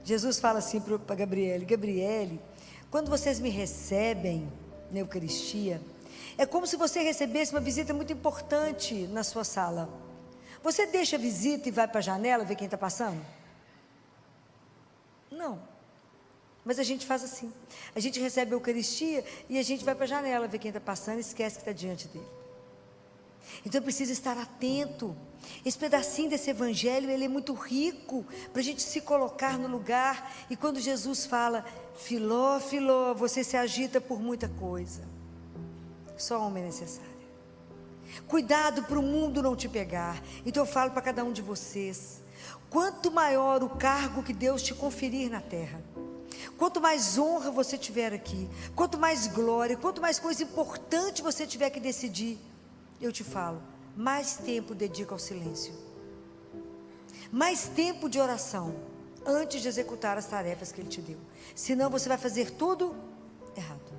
Speaker 1: Jesus fala assim para Gabriele, Gabriele, quando vocês me recebem na Eucaristia, é como se você recebesse uma visita muito importante na sua sala. Você deixa a visita e vai para a janela ver quem está passando? Não. Mas a gente faz assim. A gente recebe a Eucaristia e a gente vai para a janela ver quem está passando e esquece que está diante dele. Então eu preciso estar atento. Esse pedacinho desse evangelho, ele é muito rico, para a gente se colocar no lugar. E quando Jesus fala, Filó, Filó, você se agita por muita coisa, só uma é necessária. Cuidado para o mundo não te pegar. Então eu falo para cada um de vocês, quanto maior o cargo que Deus te conferir na terra, quanto mais honra você tiver aqui, quanto mais glória, quanto mais coisa importante você tiver que decidir, eu te falo, mais tempo dedica ao silêncio, mais tempo de oração, antes de executar as tarefas que Ele te deu. Senão você vai fazer tudo errado.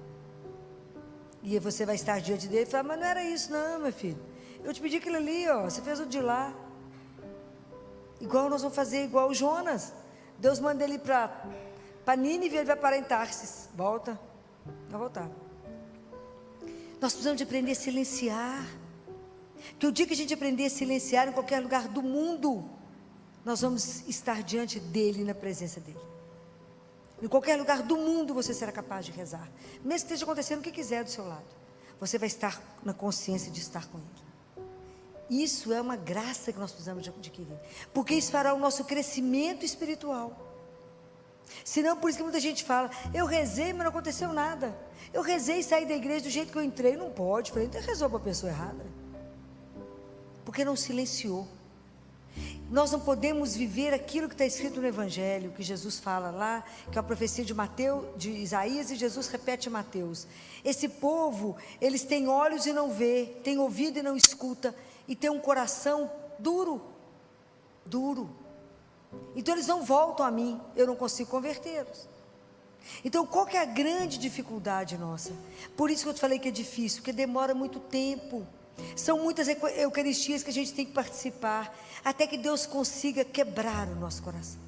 Speaker 1: E aí você vai estar diante dele e falar, mas não era isso não, meu filho. Eu te pedi aquilo ali, ó, você fez o de lá. Igual nós vamos fazer, igual o Jonas. Deus manda ele para Nínive, ele vai parar em Tarsis. Volta, vai voltar. Nós precisamos de aprender a silenciar. Que o dia que a gente aprender a silenciar em qualquer lugar do mundo, nós vamos estar diante dele, na presença dele. Em qualquer lugar do mundo você será capaz de rezar, mesmo que esteja acontecendo o que quiser do seu lado, você vai estar na consciência de estar com Ele. Isso é uma graça que nós precisamos adquirir, porque isso fará o nosso crescimento espiritual. Senão, por isso que muita gente fala, eu rezei, mas não aconteceu nada. Eu rezei e saí da igreja do jeito que eu entrei. Não pode. Falei, então rezou para a pessoa errada, porque não silenciou. Nós não podemos viver aquilo que está escrito no Evangelho, que Jesus fala lá, que é a profecia de Mateus, de Isaías, e Jesus repete em Mateus. Esse povo, eles têm olhos e não vê, têm ouvido e não escuta, e tem um coração duro, duro. Então eles não voltam a mim, eu não consigo convertê-los. Então qual que é a grande dificuldade nossa? Por isso que eu te falei que é difícil, porque demora muito tempo. São muitas eucaristias que a gente tem que participar, até que Deus consiga quebrar o nosso coração,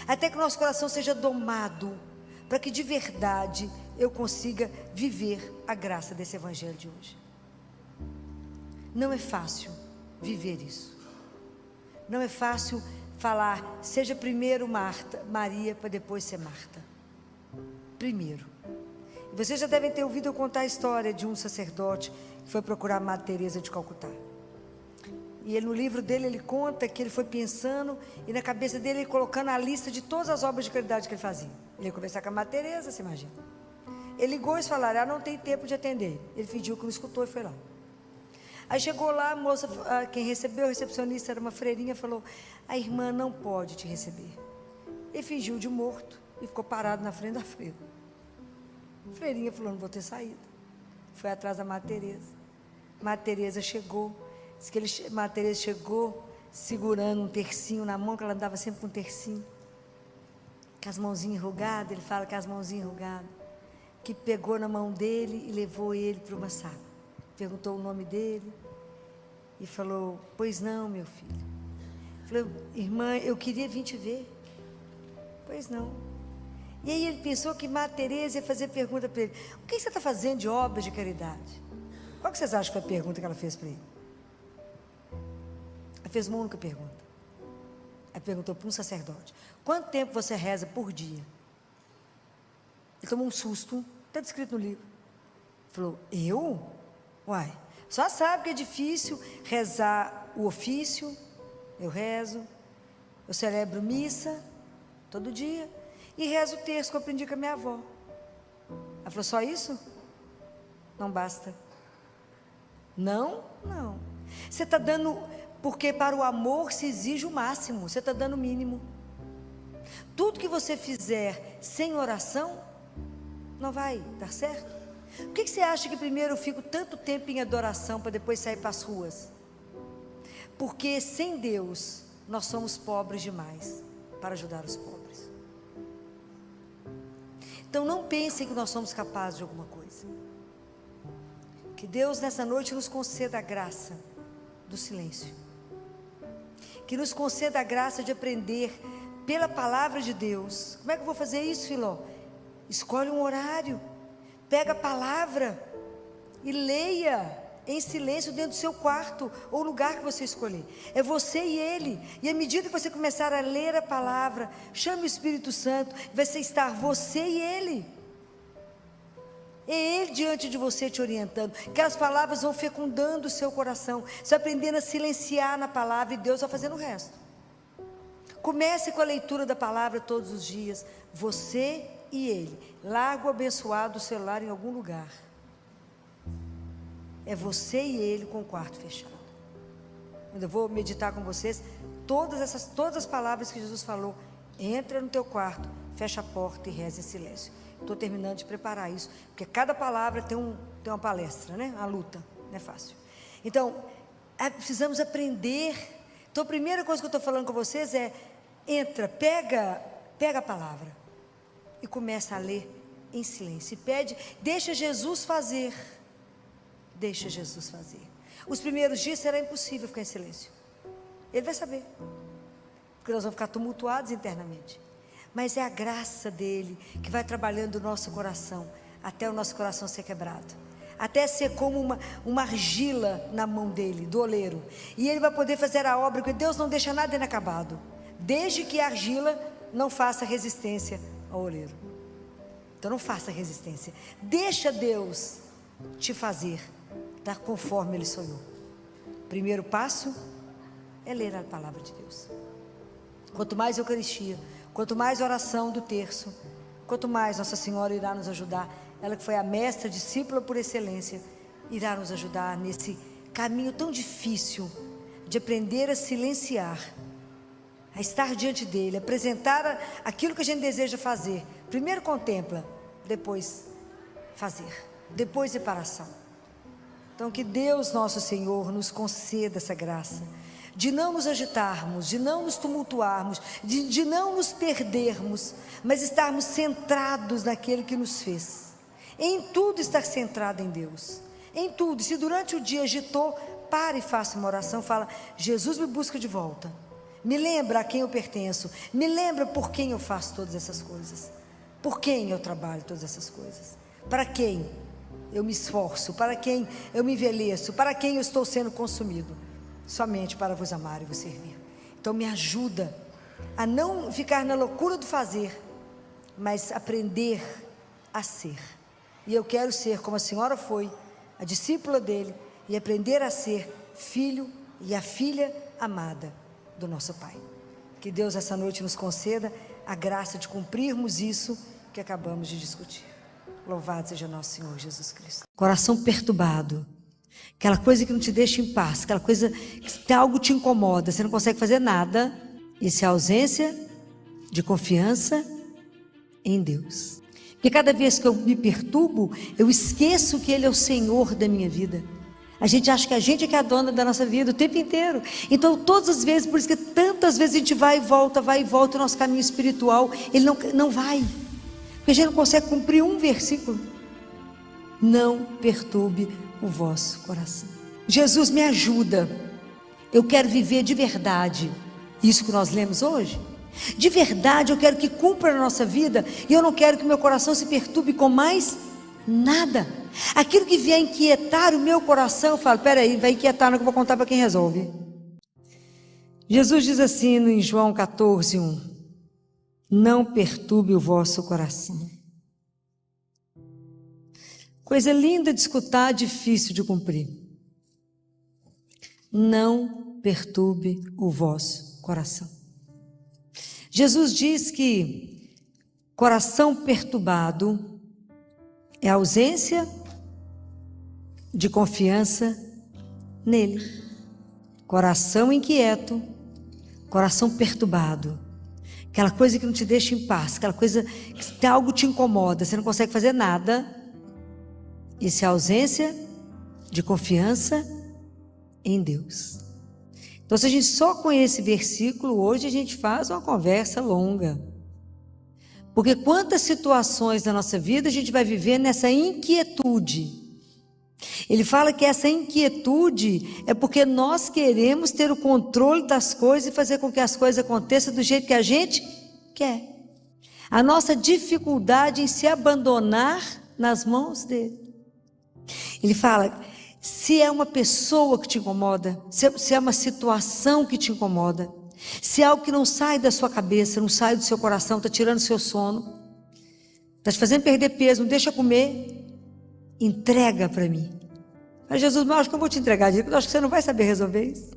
Speaker 1: até que o nosso coração seja domado, para que de verdade eu consiga viver a graça desse evangelho de hoje. Não é fácil viver isso, não é fácil falar, seja primeiro Maria, para depois ser Marta. Primeiro. E vocês já devem ter ouvido eu contar a história de um sacerdote que foi procurar a Madre Teresa de Calcutá. E ele, no livro dele, ele conta que ele foi pensando, e na cabeça dele, ele colocando a lista de todas as obras de caridade que ele fazia. Ele ia conversar com a Madre Teresa, você imagina. Ele ligou e falaram, não tem tempo de atender. Ele fingiu que não escutou e foi lá. Aí chegou lá, a moça, quem recebeu, a recepcionista era uma freirinha, falou, a irmã não pode te receber. Ele fingiu de morto e ficou parado na frente da freira. A freirinha falou, não vou ter saído. Foi atrás da Madre Teresa. Madre Teresa chegou, diz que Madre Teresa chegou segurando um tercinho na mão, que ela andava sempre com um tercinho, com as mãozinhas enrugadas. Ele fala que as mãozinhas enrugadas, que pegou na mão dele e levou ele para uma sala, perguntou o nome dele e falou, pois não, meu filho. Falou, irmã, eu queria vir te ver. Pois não. E aí ele pensou que Madre Teresa ia fazer pergunta para ele, o que você está fazendo de obras de caridade? Qual que vocês acham que foi a pergunta que ela fez para ele? Ela fez uma única pergunta. Ela perguntou para um sacerdote, quanto tempo você reza por dia? Ele tomou um susto, está descrito no livro. Falou, eu? Uai, só sabe que é difícil rezar o ofício. Eu rezo, eu celebro missa todo dia e rezo o terço que eu aprendi com a minha avó. Ela falou, só isso? Não basta. Não, não. Você está dando, porque para o amor se exige o máximo, você está dando o mínimo. Tudo que você fizer sem oração, não vai dar certo. Por que você acha que primeiro eu fico tanto tempo em adoração, para depois sair para as ruas? Porque sem Deus, nós somos pobres demais, para ajudar os pobres. Então não pensem que nós somos capazes de alguma coisa. Que Deus nessa noite nos conceda a graça do silêncio. Que nos conceda a graça de aprender pela palavra de Deus. Como é que eu vou fazer isso, Filó? Escolhe um horário, pega a palavra e leia em silêncio dentro do seu quarto, ou lugar que você escolher. É você e ele. E à medida que você começar a ler a palavra, chame o Espírito Santo, vai estar você e ele. É Ele diante de você te orientando. Aquelas palavras vão fecundando o seu coração. Você vai aprendendo a silenciar na palavra e Deus vai fazendo o resto. Comece com a leitura da palavra todos os dias. Você e Ele. Larga o abençoado celular em algum lugar. É você e Ele com o quarto fechado. Eu vou meditar com vocês todas as palavras que Jesus falou. Entra no teu quarto, fecha a porta e reza em silêncio. Estou terminando de preparar isso, porque cada palavra tem uma palestra, né? A luta, não é fácil. Então, precisamos aprender. Então, a primeira coisa que eu estou falando com vocês é: entra, pega a palavra e começa a ler em silêncio. E pede, deixa Jesus fazer. Deixa Jesus fazer. Os primeiros dias será impossível ficar em silêncio. Ele vai saber, porque nós vamos ficar tumultuados internamente. Mas é a graça dele que vai trabalhando o nosso coração, até o nosso coração ser quebrado, até ser como uma argila na mão dele, do oleiro. E ele vai poder fazer a obra, porque Deus não deixa nada inacabado, desde que a argila não faça resistência ao oleiro. Então não faça resistência, deixa Deus te fazer, tá, conforme Ele sonhou. Primeiro passo é ler a palavra de Deus. Quanto mais Eucaristia, quanto mais oração do terço, quanto mais Nossa Senhora irá nos ajudar, ela que foi a mestra, discípula por excelência, irá nos ajudar nesse caminho tão difícil de aprender a silenciar, a estar diante dele, apresentar aquilo que a gente deseja fazer. Primeiro contempla, depois fazer, depois separação. Então que Deus nosso Senhor nos conceda essa graça, de não nos agitarmos, de não nos tumultuarmos, de não nos perdermos, mas estarmos centrados naquele que nos fez. Em tudo estar centrado em Deus, em tudo. Se durante o dia agitou, pare e faça uma oração, fala: Jesus me busca de volta, me lembra a quem eu pertenço, me lembra por quem eu faço todas essas coisas, por quem eu trabalho todas essas coisas, para quem eu me esforço, para quem eu me envelheço, para quem eu estou sendo consumido. Somente para vos amar e vos servir. Então me ajuda a não ficar na loucura do fazer, mas aprender a ser. E eu quero ser como a senhora foi, a discípula dele, e aprender a ser filho e a filha amada do nosso Pai. Que Deus essa noite nos conceda a graça de cumprirmos isso que acabamos de discutir. Louvado seja nosso Senhor Jesus Cristo. Coração perturbado, aquela coisa que não te deixa em paz, aquela coisa que algo te incomoda, você não consegue fazer nada. Isso é ausência de confiança em Deus. Porque cada vez que eu me perturbo, eu esqueço que Ele é o Senhor da minha vida. A gente acha que a gente é que é a dona da nossa vida o tempo inteiro. Então todas as vezes, por isso que tantas vezes a gente vai e volta, o nosso caminho espiritual, ele não vai. Porque a gente não consegue cumprir um versículo. Não perturbe o vosso coração. Jesus, me ajuda. Eu quero viver de verdade isso que nós lemos hoje. De verdade eu quero que cumpra na nossa vida. E eu não quero que meu coração se perturbe com mais nada. Aquilo que vier inquietar o meu coração, eu falo: peraí, vai inquietar, não, que eu vou contar para quem resolve. Jesus diz assim em João 14:1: não perturbe o vosso coração. Coisa linda de escutar, difícil de cumprir. Não perturbe o vosso coração. Jesus diz que coração perturbado é ausência de confiança nele. Coração inquieto, coração perturbado, aquela coisa que não te deixa em paz, aquela coisa que algo te incomoda, você não consegue fazer nada. Isso é ausência de confiança em Deus. Então, se a gente só conhece esse versículo, hoje a gente faz uma conversa longa. Porque quantas situações na nossa vida a gente vai viver nessa inquietude. Ele fala que essa inquietude é porque nós queremos ter o controle das coisas e fazer com que as coisas aconteçam do jeito que a gente quer. A nossa dificuldade em se abandonar nas mãos dele. Ele fala: se é uma pessoa que te incomoda, se é uma situação que te incomoda, se é algo que não sai da sua cabeça, não sai do seu coração, está tirando seu sono, está te fazendo perder peso, não deixa comer, Entrega para mim. Mas Jesus, mas eu acho que eu vou te entregar, eu acho que você não vai saber resolver isso.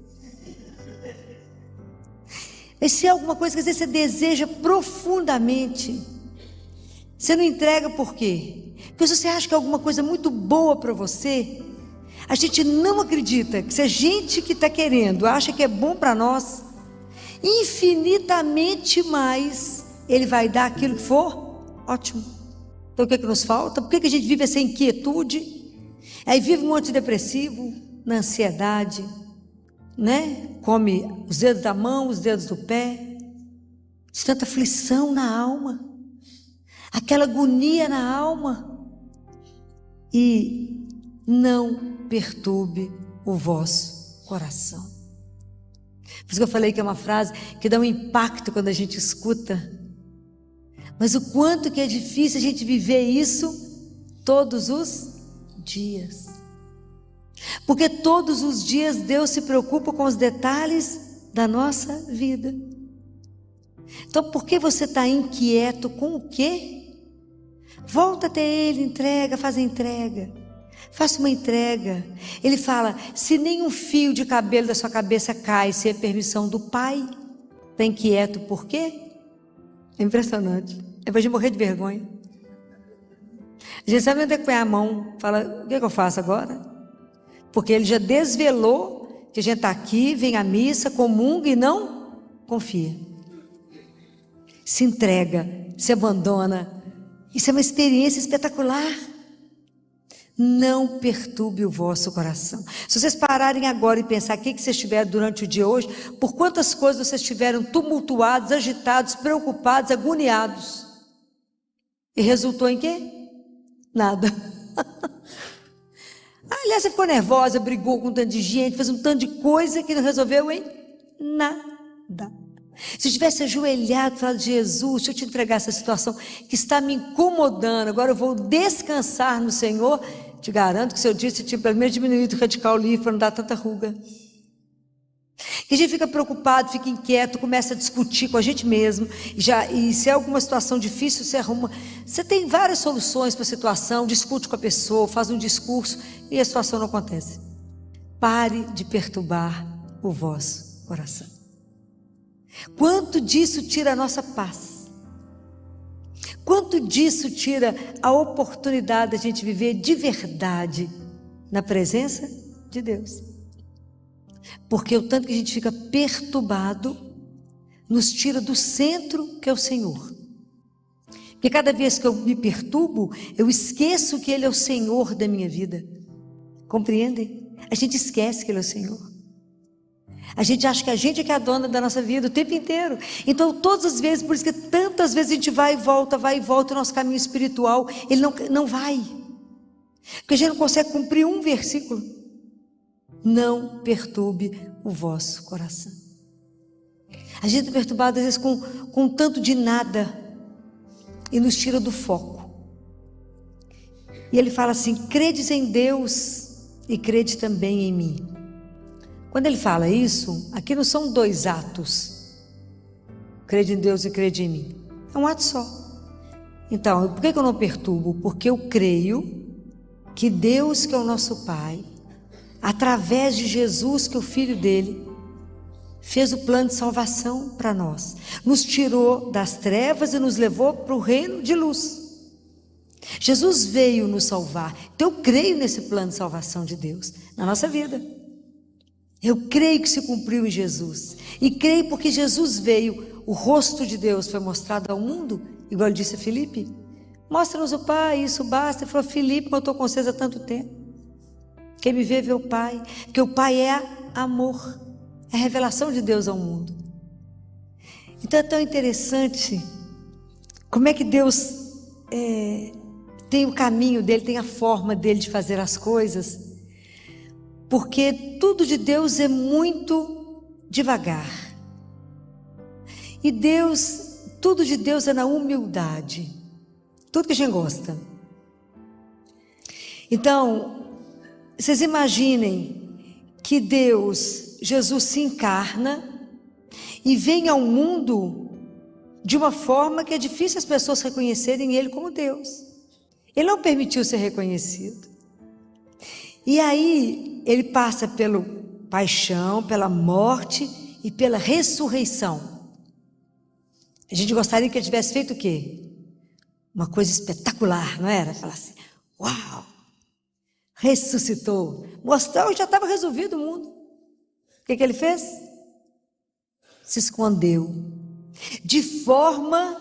Speaker 1: Mas se é alguma coisa que você deseja profundamente, você não entrega por quê? Porque se você acha que é alguma coisa muito boa para você, a gente não acredita que se a gente que está querendo acha que é bom para nós, infinitamente mais Ele vai dar aquilo que for ótimo. Então o que nos falta? Por que a gente vive essa inquietude? Aí vive um antidepressivo, na ansiedade, né? Come os dedos da mão, os dedos do pé, de tanta aflição na alma, aquela agonia na alma. E não perturbe o vosso coração. Por isso que eu falei que é uma frase que dá um impacto quando a gente escuta. Mas o quanto que é difícil a gente viver isso todos os dias. Porque todos os dias Deus se preocupa com os detalhes da nossa vida. Então por que você está inquieto com o quê? Volta até Ele, entrega, faz a entrega. Faça uma entrega. Ele fala, se nem um fio de cabelo da sua cabeça cai sem a permissão do Pai, está inquieto por quê? É impressionante. É para a gente morrer de vergonha. A gente sabe onde é que põe a mão, fala, o que eu faço agora? Porque Ele já desvelou que a gente está aqui, vem à missa, comunga e não confia. Se entrega, se abandona. Isso é uma experiência espetacular. Não perturbe o vosso coração. Se vocês pararem agora e pensar o que vocês tiveram durante o dia hoje, por quantas coisas vocês estiveram tumultuados, agitados, preocupados, agoniados. E resultou em quê? Nada. Aliás, você ficou nervosa, brigou com um tanto de gente, fez um tanto de coisa que não resolveu em nada. Se tivesse ajoelhado e falado, Jesus, deixa eu te entregar essa situação que está me incomodando, agora eu vou descansar no Senhor, te garanto que se eu disse, tinha pelo menos diminuído o radical livre para não dar tanta ruga. Que a gente fica preocupado, fica inquieto, começa a discutir com a gente mesmo, e se é alguma situação difícil, você arruma. Você tem várias soluções para a situação, discute com a pessoa, faz um discurso e a situação não acontece. Pare de perturbar o vosso coração. Quanto disso tira a nossa paz? Quanto disso tira a oportunidade de a gente viver de verdade na presença de Deus? Porque o tanto que a gente fica perturbado nos tira do centro que é o Senhor. Porque cada vez que eu me perturbo, eu esqueço que Ele é o Senhor da minha vida. Compreendem? A gente esquece que Ele é o Senhor. A gente acha que a gente é que é a dona da nossa vida o tempo inteiro. Então todas as vezes, por isso que tantas vezes a gente vai e volta, o nosso caminho espiritual, ele não vai. Porque a gente não consegue cumprir um versículo. Não perturbe o vosso coração. A gente é perturbado às vezes com tanto de nada e nos tira do foco. E ele fala assim, credes em Deus e crede também em mim. Quando ele fala isso, aqui não são dois atos. Crede em Deus e crede em mim. É um ato só. Então, por que eu não perturbo? Porque eu creio que Deus, que é o nosso Pai, através de Jesus, que é o Filho dele, fez o plano de salvação para nós. Nos tirou das trevas e nos levou para o reino de luz. Jesus veio nos salvar. Então eu creio nesse plano de salvação de Deus na nossa vida. Eu creio que se cumpriu em Jesus. E creio porque Jesus veio, o rosto de Deus foi mostrado ao mundo, igual ele disse a Filipe. Mostra-nos o Pai, isso basta. Ele falou, Filipe, eu estou com vocês há tanto tempo. Quem me vê, vê o Pai. Porque o Pai é amor. É a revelação de Deus ao mundo. Então é tão interessante como é que Deus tem o caminho dele, tem a forma dele de fazer as coisas. Porque tudo de Deus é muito devagar. E tudo de Deus é na humildade. Tudo que a gente gosta. Então, vocês imaginem que Jesus se encarna e vem ao mundo de uma forma que é difícil as pessoas reconhecerem Ele como Deus. Ele não permitiu ser reconhecido. E aí ele passa pela paixão, pela morte e pela ressurreição. A gente gostaria que ele tivesse feito o quê? Uma coisa espetacular, não era? Falar assim, uau, ressuscitou. Mostrar que já estava resolvido o mundo. O que ele fez? Se escondeu. De forma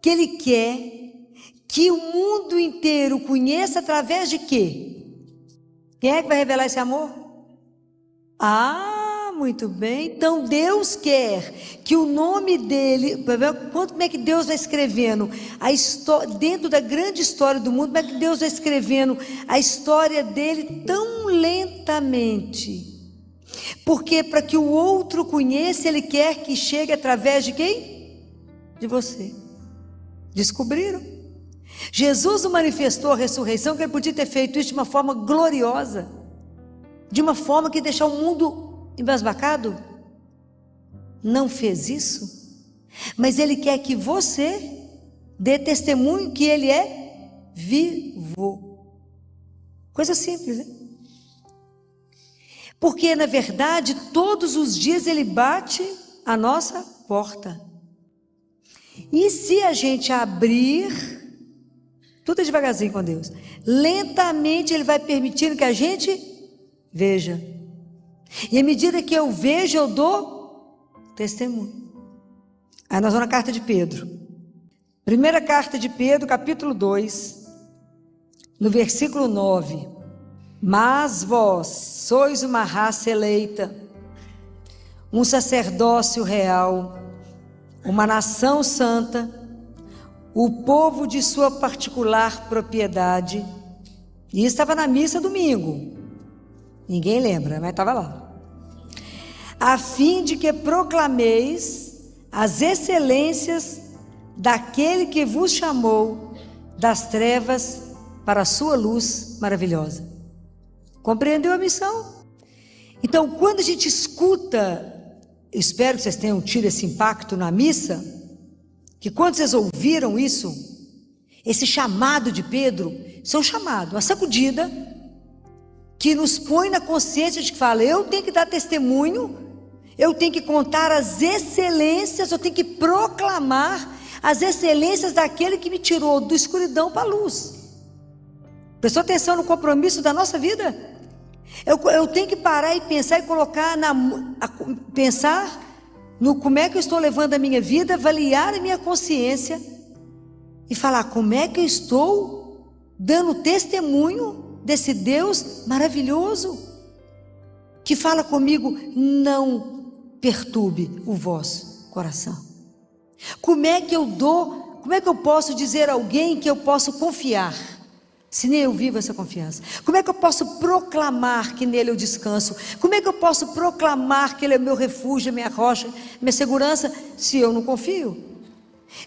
Speaker 1: que ele quer que o mundo inteiro conheça através de quê? Quem é que vai revelar esse amor? Muito bem. Então Deus quer que o nome dele, como é que Deus vai escrevendo a história, dentro da grande história do mundo, como é que Deus vai escrevendo a história dele tão lentamente? Porque para que o outro conheça, ele quer que chegue através de quem? De você. Descobriram? Jesus manifestou a ressurreição, que ele podia ter feito isso de uma forma gloriosa, de uma forma que deixar o mundo embasbacado. Não fez isso, mas ele quer que você dê testemunho que ele é vivo. Coisa simples, né? Porque na verdade todos os dias ele bate a nossa porta, e se a gente abrir, tudo é devagarzinho com Deus, lentamente ele vai permitindo que a gente veja. E à medida que eu vejo, eu dou testemunho. Aí nós vamos na carta de Pedro. Primeira carta de Pedro, capítulo 2, no versículo 9. Mas vós sois uma raça eleita, um sacerdócio real, uma nação santa, o povo de sua particular propriedade. E isso estava na missa domingo. Ninguém lembra, mas estava lá. A fim de que proclameis as excelências daquele que vos chamou das trevas para a sua luz maravilhosa. Compreendeu a missão? Então, quando a gente escuta, espero que vocês tenham tido esse impacto na missa, que quando vocês ouviram isso, esse chamado de Pedro, isso é um chamado, uma sacudida, que nos põe na consciência de que fala, eu tenho que dar testemunho, eu tenho que contar as excelências, eu tenho que proclamar as excelências daquele que me tirou da escuridão para a luz. Prestou atenção no compromisso da nossa vida? Eu tenho que parar e pensar e colocar, pensar no como é que eu estou levando a minha vida, avaliar a minha consciência e falar como é que eu estou dando testemunho desse Deus maravilhoso, que fala comigo, não perturbe o vosso coração. Como é que eu posso dizer a alguém que eu posso confiar, se nem eu vivo essa confiança? Como é que eu posso proclamar que nele eu descanso? Como é que eu posso proclamar que ele é meu refúgio, minha rocha, minha segurança, se eu não confio?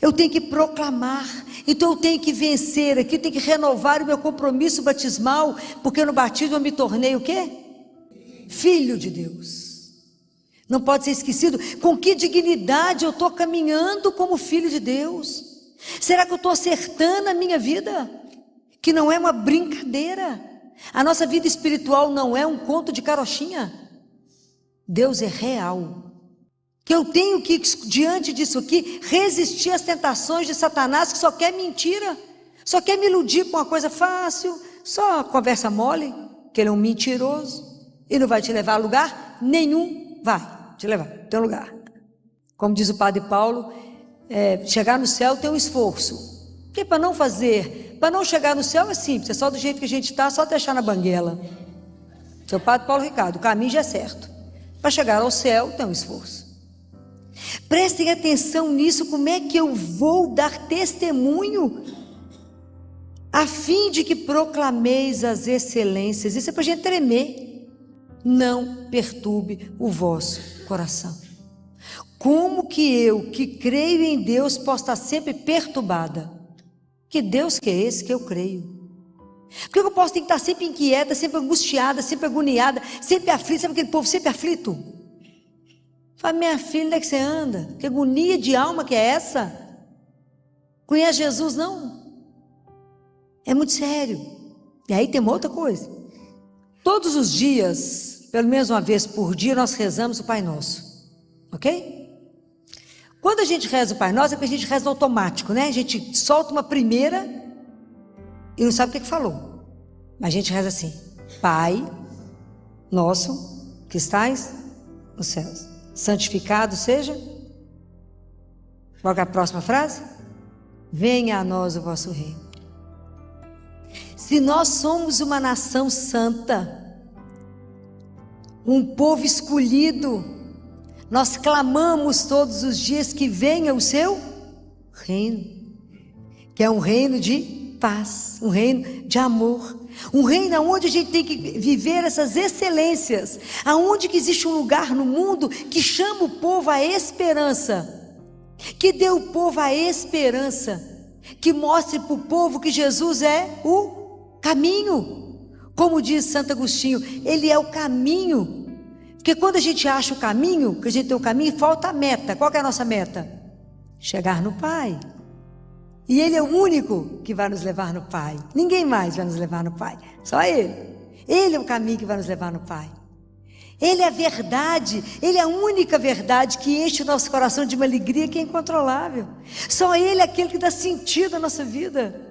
Speaker 1: Eu tenho que proclamar, então eu tenho que vencer aqui, eu tenho que renovar o meu compromisso batismal, porque no batismo eu me tornei o quê? Filho de Deus. Não pode ser esquecido. Com que dignidade eu estou caminhando como filho de Deus? Será que eu estou acertando a minha vida? Que não é uma brincadeira. A nossa vida espiritual não é um conto de carochinha. Deus é real. Que eu tenho que, diante disso aqui, resistir às tentações de Satanás, que só quer mentira, só quer me iludir com uma coisa fácil, só conversa mole, que ele é um mentiroso e não vai te levar a lugar nenhum. Vai te levar, tem um lugar. Como diz o padre Paulo, chegar no céu tem um esforço. Porque para não chegar no céu é simples, é só do jeito que a gente está, só deixar na banguela. Seu padre Paulo Ricardo, o caminho já é certo. Para chegar ao céu tem um esforço. Prestem atenção nisso, como é que eu vou dar testemunho? A fim de que proclameis as excelências. Isso é para a gente tremer. Não perturbe o vosso coração. Como que eu, que creio em Deus, posso estar sempre perturbada? Que Deus que é esse que eu creio? Por que eu posso ter que estar sempre inquieta, sempre angustiada, sempre agoniada, sempre aflita? Sabe aquele povo sempre aflito? Fala, minha filha, onde é que você anda? Que agonia de alma que é essa? Conhece Jesus, não? É muito sério. E aí tem uma outra coisa. Todos os dias, pelo menos uma vez por dia, nós rezamos o Pai Nosso, ok? Quando a gente reza o Pai Nosso, é que a gente reza no automático, né? A gente solta uma primeira e não sabe o que falou. Mas a gente reza assim: Pai Nosso, que estais nos céus, santificado seja. Qual é a próxima frase? Venha a nós o vosso reino. Se nós somos uma nação santa, um povo escolhido, nós clamamos todos os dias que venha o seu reino, que é um reino de paz, um reino de amor, um reino onde a gente tem que viver essas excelências, aonde que existe um lugar no mundo que chama o povo à esperança, que dê ao povo a esperança, que mostre para o povo que Jesus é o caminho. Como diz Santo Agostinho, ele é o caminho. Porque quando a gente acha o caminho, que a gente tem o caminho, falta a meta. Qual que é a nossa meta? Chegar no Pai. E ele é o único que vai nos levar no Pai. Ninguém mais vai nos levar no Pai, só ele. Ele é o caminho que vai nos levar no Pai. Ele é a verdade, ele é a única verdade que enche o nosso coração de uma alegria que é incontrolável. Só ele é aquele que dá sentido à nossa vida.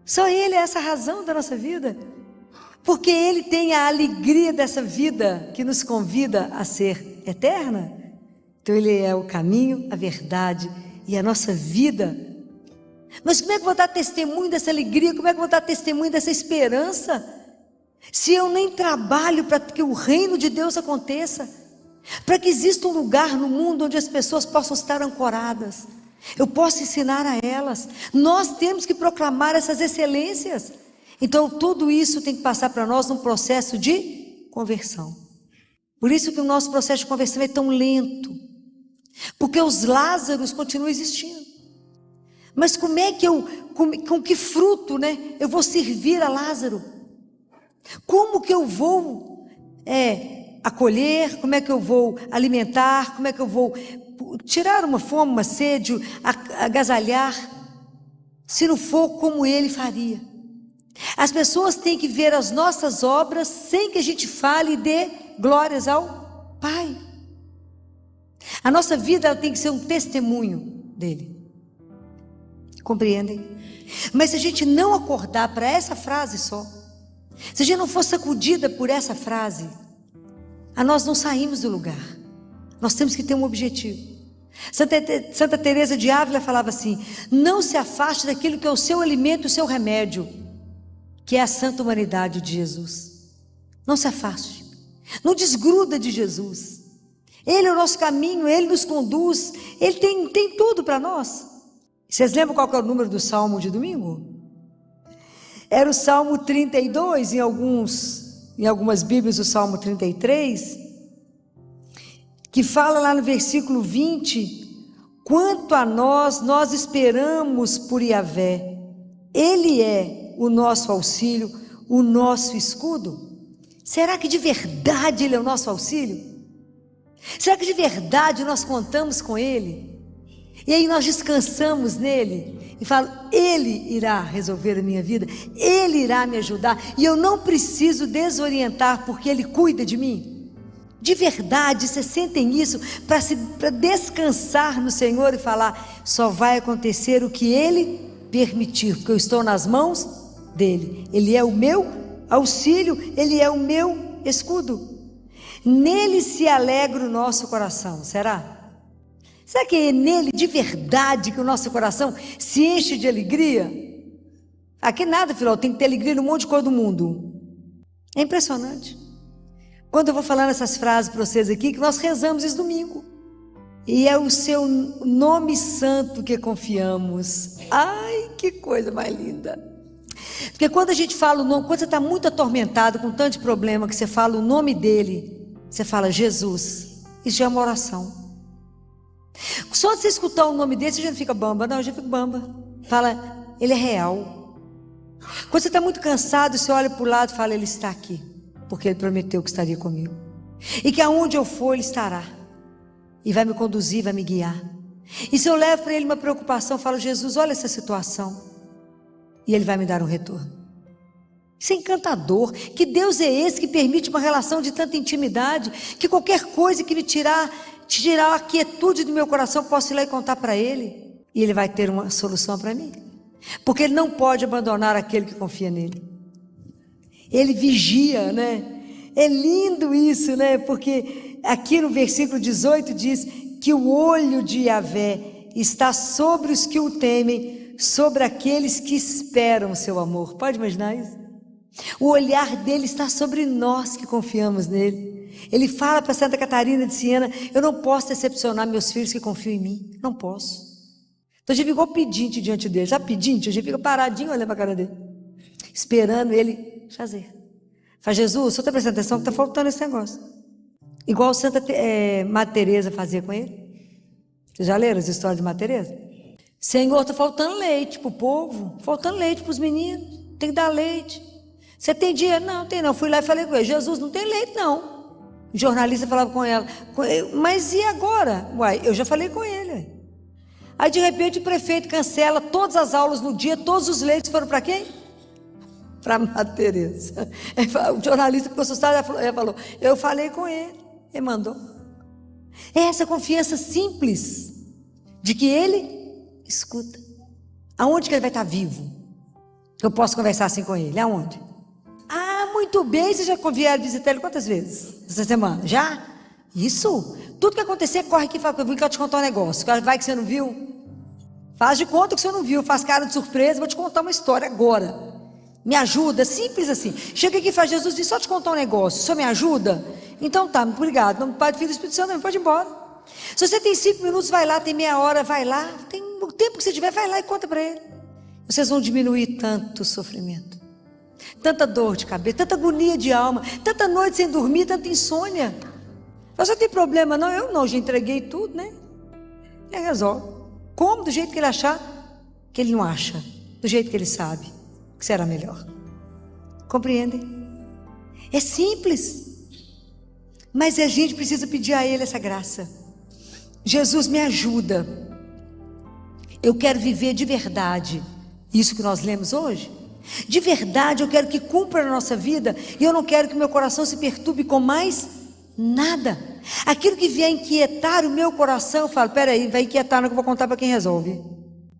Speaker 1: Só ele é essa razão da nossa vida. Porque ele tem a alegria dessa vida que nos convida a ser eterna. Então ele é o caminho, a verdade e a nossa vida. Mas como é que eu vou dar testemunho dessa alegria? Como é que eu vou dar testemunho dessa esperança? Se eu nem trabalho para que o reino de Deus aconteça, para que exista um lugar no mundo onde as pessoas possam estar ancoradas, eu posso ensinar a elas. Nós temos que proclamar essas excelências. Então tudo isso tem que passar para nós num processo de conversão. Por isso que o nosso processo de conversão é tão lento, porque os Lázaros continuam existindo. Mas como é que com que fruto, né, eu vou servir a Lázaro? Como que eu vou acolher? Como é que eu vou alimentar? Como é que eu vou tirar uma fome, uma sede, agasalhar? Se não for como ele faria. As pessoas têm que ver as nossas obras sem que a gente fale e dê glórias ao Pai. A nossa vida ela tem que ser um testemunho dele. Compreendem? Mas se a gente não acordar para essa frase só, se a gente não for sacudida por essa frase, nós não saímos do lugar. Nós temos que ter um objetivo. Santa Teresa de Ávila falava assim: não se afaste daquilo que é o seu alimento, o seu remédio, que é a santa humanidade de Jesus. Não se afaste, não desgruda de Jesus. Ele é o nosso caminho, ele nos conduz, ele tem tudo para nós. Vocês lembram qual que é o número do Salmo de domingo? Era o Salmo 32, em algumas Bíblias o Salmo 33, que fala lá no versículo 20: quanto a nós esperamos por Yahvé, ele é o nosso auxílio, o nosso escudo. Será que de verdade ele é o nosso auxílio? Será que de verdade nós contamos com ele? E aí nós descansamos nele e falo: ele irá resolver a minha vida, ele irá me ajudar, e eu não preciso desorientar porque ele cuida de mim. De verdade, vocês sentem isso para descansar no Senhor e falar: só vai acontecer o que ele permitir, porque eu estou nas mãos dele. Ele é o meu auxílio, ele é o meu escudo. Nele se alegra o nosso coração. Será? Será que é nele de verdade que o nosso coração se enche de alegria? Aqui nada, filho, tem que ter alegria no monte de cor do mundo. É impressionante. Quando eu vou falando essas frases para vocês aqui, que nós rezamos esse domingo. E é o seu nome santo que confiamos. Ai, que coisa mais linda. Porque quando a gente fala o nome, quando você está muito atormentado, com tanto problema, que você fala o nome dele, você fala Jesus. Isso já é uma oração. Só de você escutar o nome dele, você já não fica bamba. Não, eu já fico bamba. Fala, ele é real. Quando você está muito cansado, você olha para o lado e fala: ele está aqui, porque ele prometeu que estaria comigo, e que aonde eu for ele estará, e vai me conduzir, vai me guiar. E se eu levo para ele uma preocupação, eu falo: Jesus, olha essa situação, e ele vai me dar um retorno. Isso é encantador. Que Deus é esse que permite uma relação de tanta intimidade, que qualquer coisa que me tirar a quietude do meu coração, eu posso ir lá e contar para Ele, e Ele vai ter uma solução para mim, porque Ele não pode abandonar aquele que confia nele. Ele vigia, né? É lindo isso, né? Porque aqui no versículo 18 diz que o olho de Yahvé está sobre os que o temem, sobre aqueles que esperam o seu amor. Pode imaginar isso? O olhar dele está sobre nós que confiamos nele. Ele fala para Santa Catarina de Siena: eu não posso decepcionar meus filhos que confiam em mim. Não posso. Então a gente ficou pedinte diante dele. Já pedinte, a gente fica paradinho olhando para a cara dele, esperando ele fazer. Fala: Jesus, só está prestando atenção que está faltando esse negócio. Igual Madre Teresa fazia com ele. Vocês já leram as histórias de Madre Teresa? Senhor, está faltando leite para o povo, faltando leite para os meninos, tem que dar leite. Você tem dinheiro? Não, tem não. Fui lá e falei com ele: Jesus, não tem leite não. O jornalista falava com ela: mas e agora? Uai, eu já falei com ele. Aí de repente o prefeito cancela todas as aulas no dia, todos os leitos foram para quem? Para Madre Teresa. O jornalista ficou assustado, ela falou: eu falei com ele, ele mandou. É essa confiança simples de que ele escuta. Aonde que ele vai estar vivo? Eu posso conversar assim com ele? Aonde? Ah, muito bem. Você já vieram visitar ele quantas vezes essa semana? Já? Isso? Tudo que acontecer, corre aqui e fala: eu vim cá te contar um negócio. Vai que você não viu? Faz de conta que você não viu, faz cara de surpresa. Vou te contar uma história agora. Me ajuda, simples assim. Chega aqui e fala: Jesus, vim só te contar um negócio. O senhor me ajuda? Então tá, obrigado. Não, Pai, Filho e Espírito Santo, não pode ir embora. Se você tem 5 minutos, vai lá. Tem meia hora, vai lá. Tem o tempo que você tiver, vai lá e conta para ele. Vocês vão diminuir tanto sofrimento, tanta dor de cabeça, tanta agonia de alma, tanta noite sem dormir, tanta insônia. Você tem problema? Não, eu não, já entreguei tudo, né? Ele resolve. Como? Do jeito que ele achar, que ele não acha, do jeito que ele sabe que será melhor. Compreendem? É simples, mas a gente precisa pedir a Ele essa graça. Jesus, me ajuda. Eu quero viver de verdade isso que nós lemos hoje. De verdade, eu quero que cumpra na nossa vida, e eu não quero que meu coração se perturbe com mais nada. Aquilo que vier inquietar o meu coração, eu falo: peraí, vai inquietar, não, que eu vou contar para quem resolve.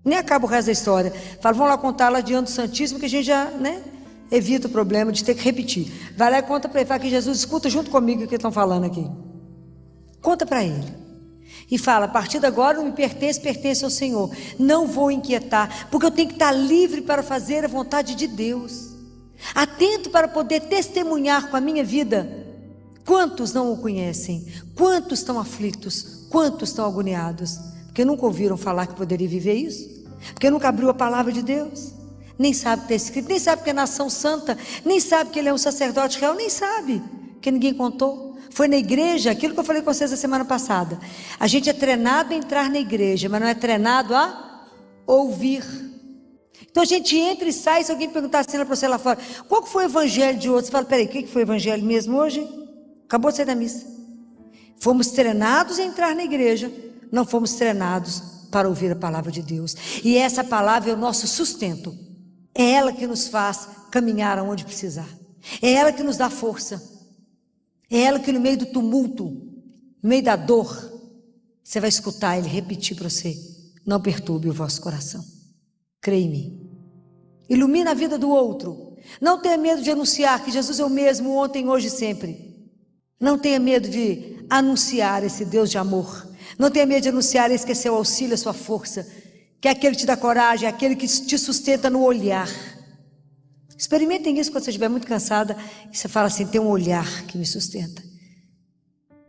Speaker 1: Nem acaba o resto da história. Falo: vamos lá contar lá diante do Santíssimo, que a gente já, né, evita o problema de ter que repetir. Vai lá e conta para ele, fala que Jesus escuta junto comigo o que estão falando aqui. Conta para ele. E fala: a partir de agora não me pertence, pertence ao Senhor. Não vou inquietar, porque eu tenho que estar livre para fazer a vontade de Deus. Atento para poder testemunhar com a minha vida. Quantos não o conhecem? Quantos estão aflitos? Quantos estão agoniados? Porque nunca ouviram falar que poderia viver isso? Porque nunca abriu a palavra de Deus? Nem sabe que está escrito, nem sabe que é nação santa, nem sabe que ele é um sacerdote real, nem sabe, porque ninguém contou. Foi na igreja, aquilo que eu falei com vocês a semana passada. A gente é treinado a entrar na igreja, mas não é treinado a ouvir. Então a gente entra e sai. Se alguém perguntar assim para você lá fora: qual que foi o evangelho de hoje? Você fala: peraí, o que foi o evangelho mesmo hoje? Acabou de sair da missa. Fomos treinados a entrar na igreja, não fomos treinados para ouvir a palavra de Deus. E essa palavra é o nosso sustento. É ela que nos faz caminhar aonde precisar. É ela que nos dá força. É ela que no meio do tumulto, no meio da dor, você vai escutar ele repetir para você: não perturbe o vosso coração. Creia em mim. Ilumina a vida do outro. Não tenha medo de anunciar que Jesus é o mesmo ontem, hoje e sempre. Não tenha medo de anunciar esse Deus de amor. Não tenha medo de anunciar esse que é seu auxílio, a sua força, que é aquele que te dá coragem, é aquele que te sustenta no olhar. Experimentem isso quando você estiver muito cansada e você fala assim: tem um olhar que me sustenta,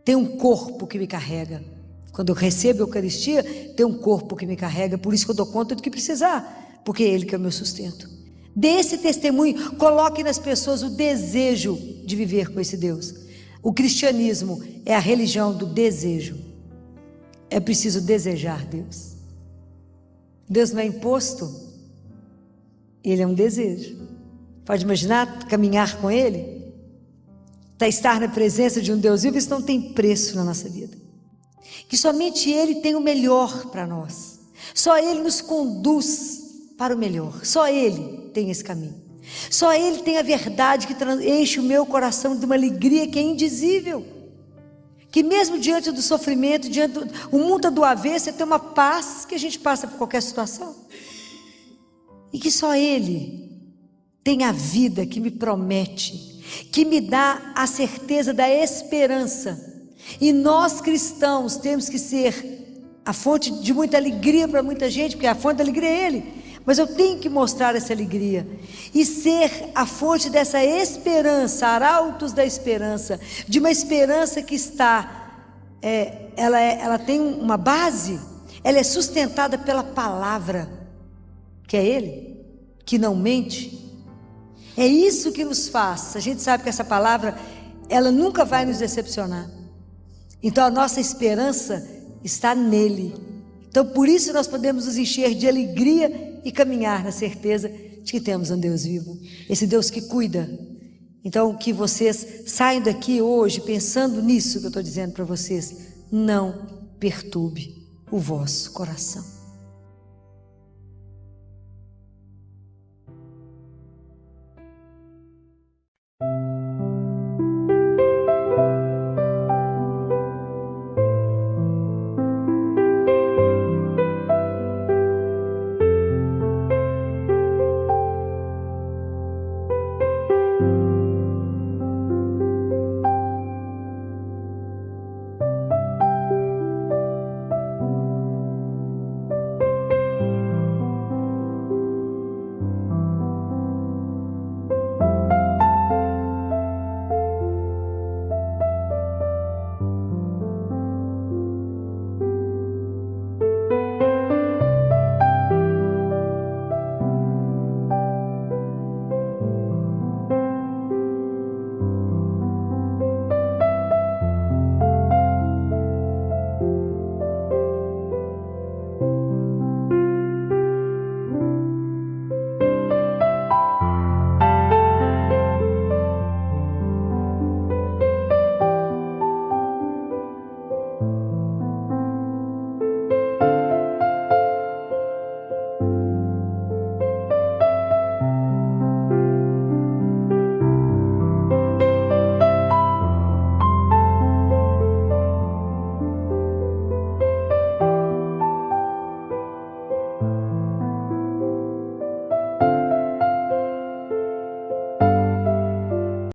Speaker 1: tem um corpo que me carrega. Quando eu recebo a Eucaristia, tem um corpo que me carrega, por isso que eu dou conta do que precisar, porque é Ele que é o meu sustento. Dê esse testemunho, coloque nas pessoas o desejo de viver com esse Deus. O cristianismo é a religião do desejo. É preciso desejar Deus. Deus não é imposto, Ele é um desejo. Pode imaginar caminhar com Ele? Estar na presença de um Deus vivo, isso não tem preço na nossa vida. Que somente Ele tem o melhor para nós. Só Ele nos conduz para o melhor. Só Ele tem esse caminho. Só Ele tem a verdade que enche o meu coração de uma alegria que é indizível. Que mesmo diante do sofrimento, o mundo está do avesso, você tem uma paz que a gente passa por qualquer situação. E que só Ele tem a vida que me promete, que me dá a certeza da esperança. E nós cristãos temos que ser a fonte de muita alegria para muita gente, porque a fonte da alegria é Ele. Mas eu tenho que mostrar essa alegria e ser a fonte dessa esperança, arautos da esperança, de uma esperança que está, ela tem uma base, ela é sustentada pela palavra, que é Ele, que não mente. É isso que nos faz. A gente sabe que essa palavra, ela nunca vai nos decepcionar. Então a nossa esperança está nele. Então por isso nós podemos nos encher de alegria e caminhar na certeza de que temos um Deus vivo, esse Deus que cuida. Então que vocês saiam daqui hoje pensando nisso que eu estou dizendo para vocês. Não perturbe o vosso coração.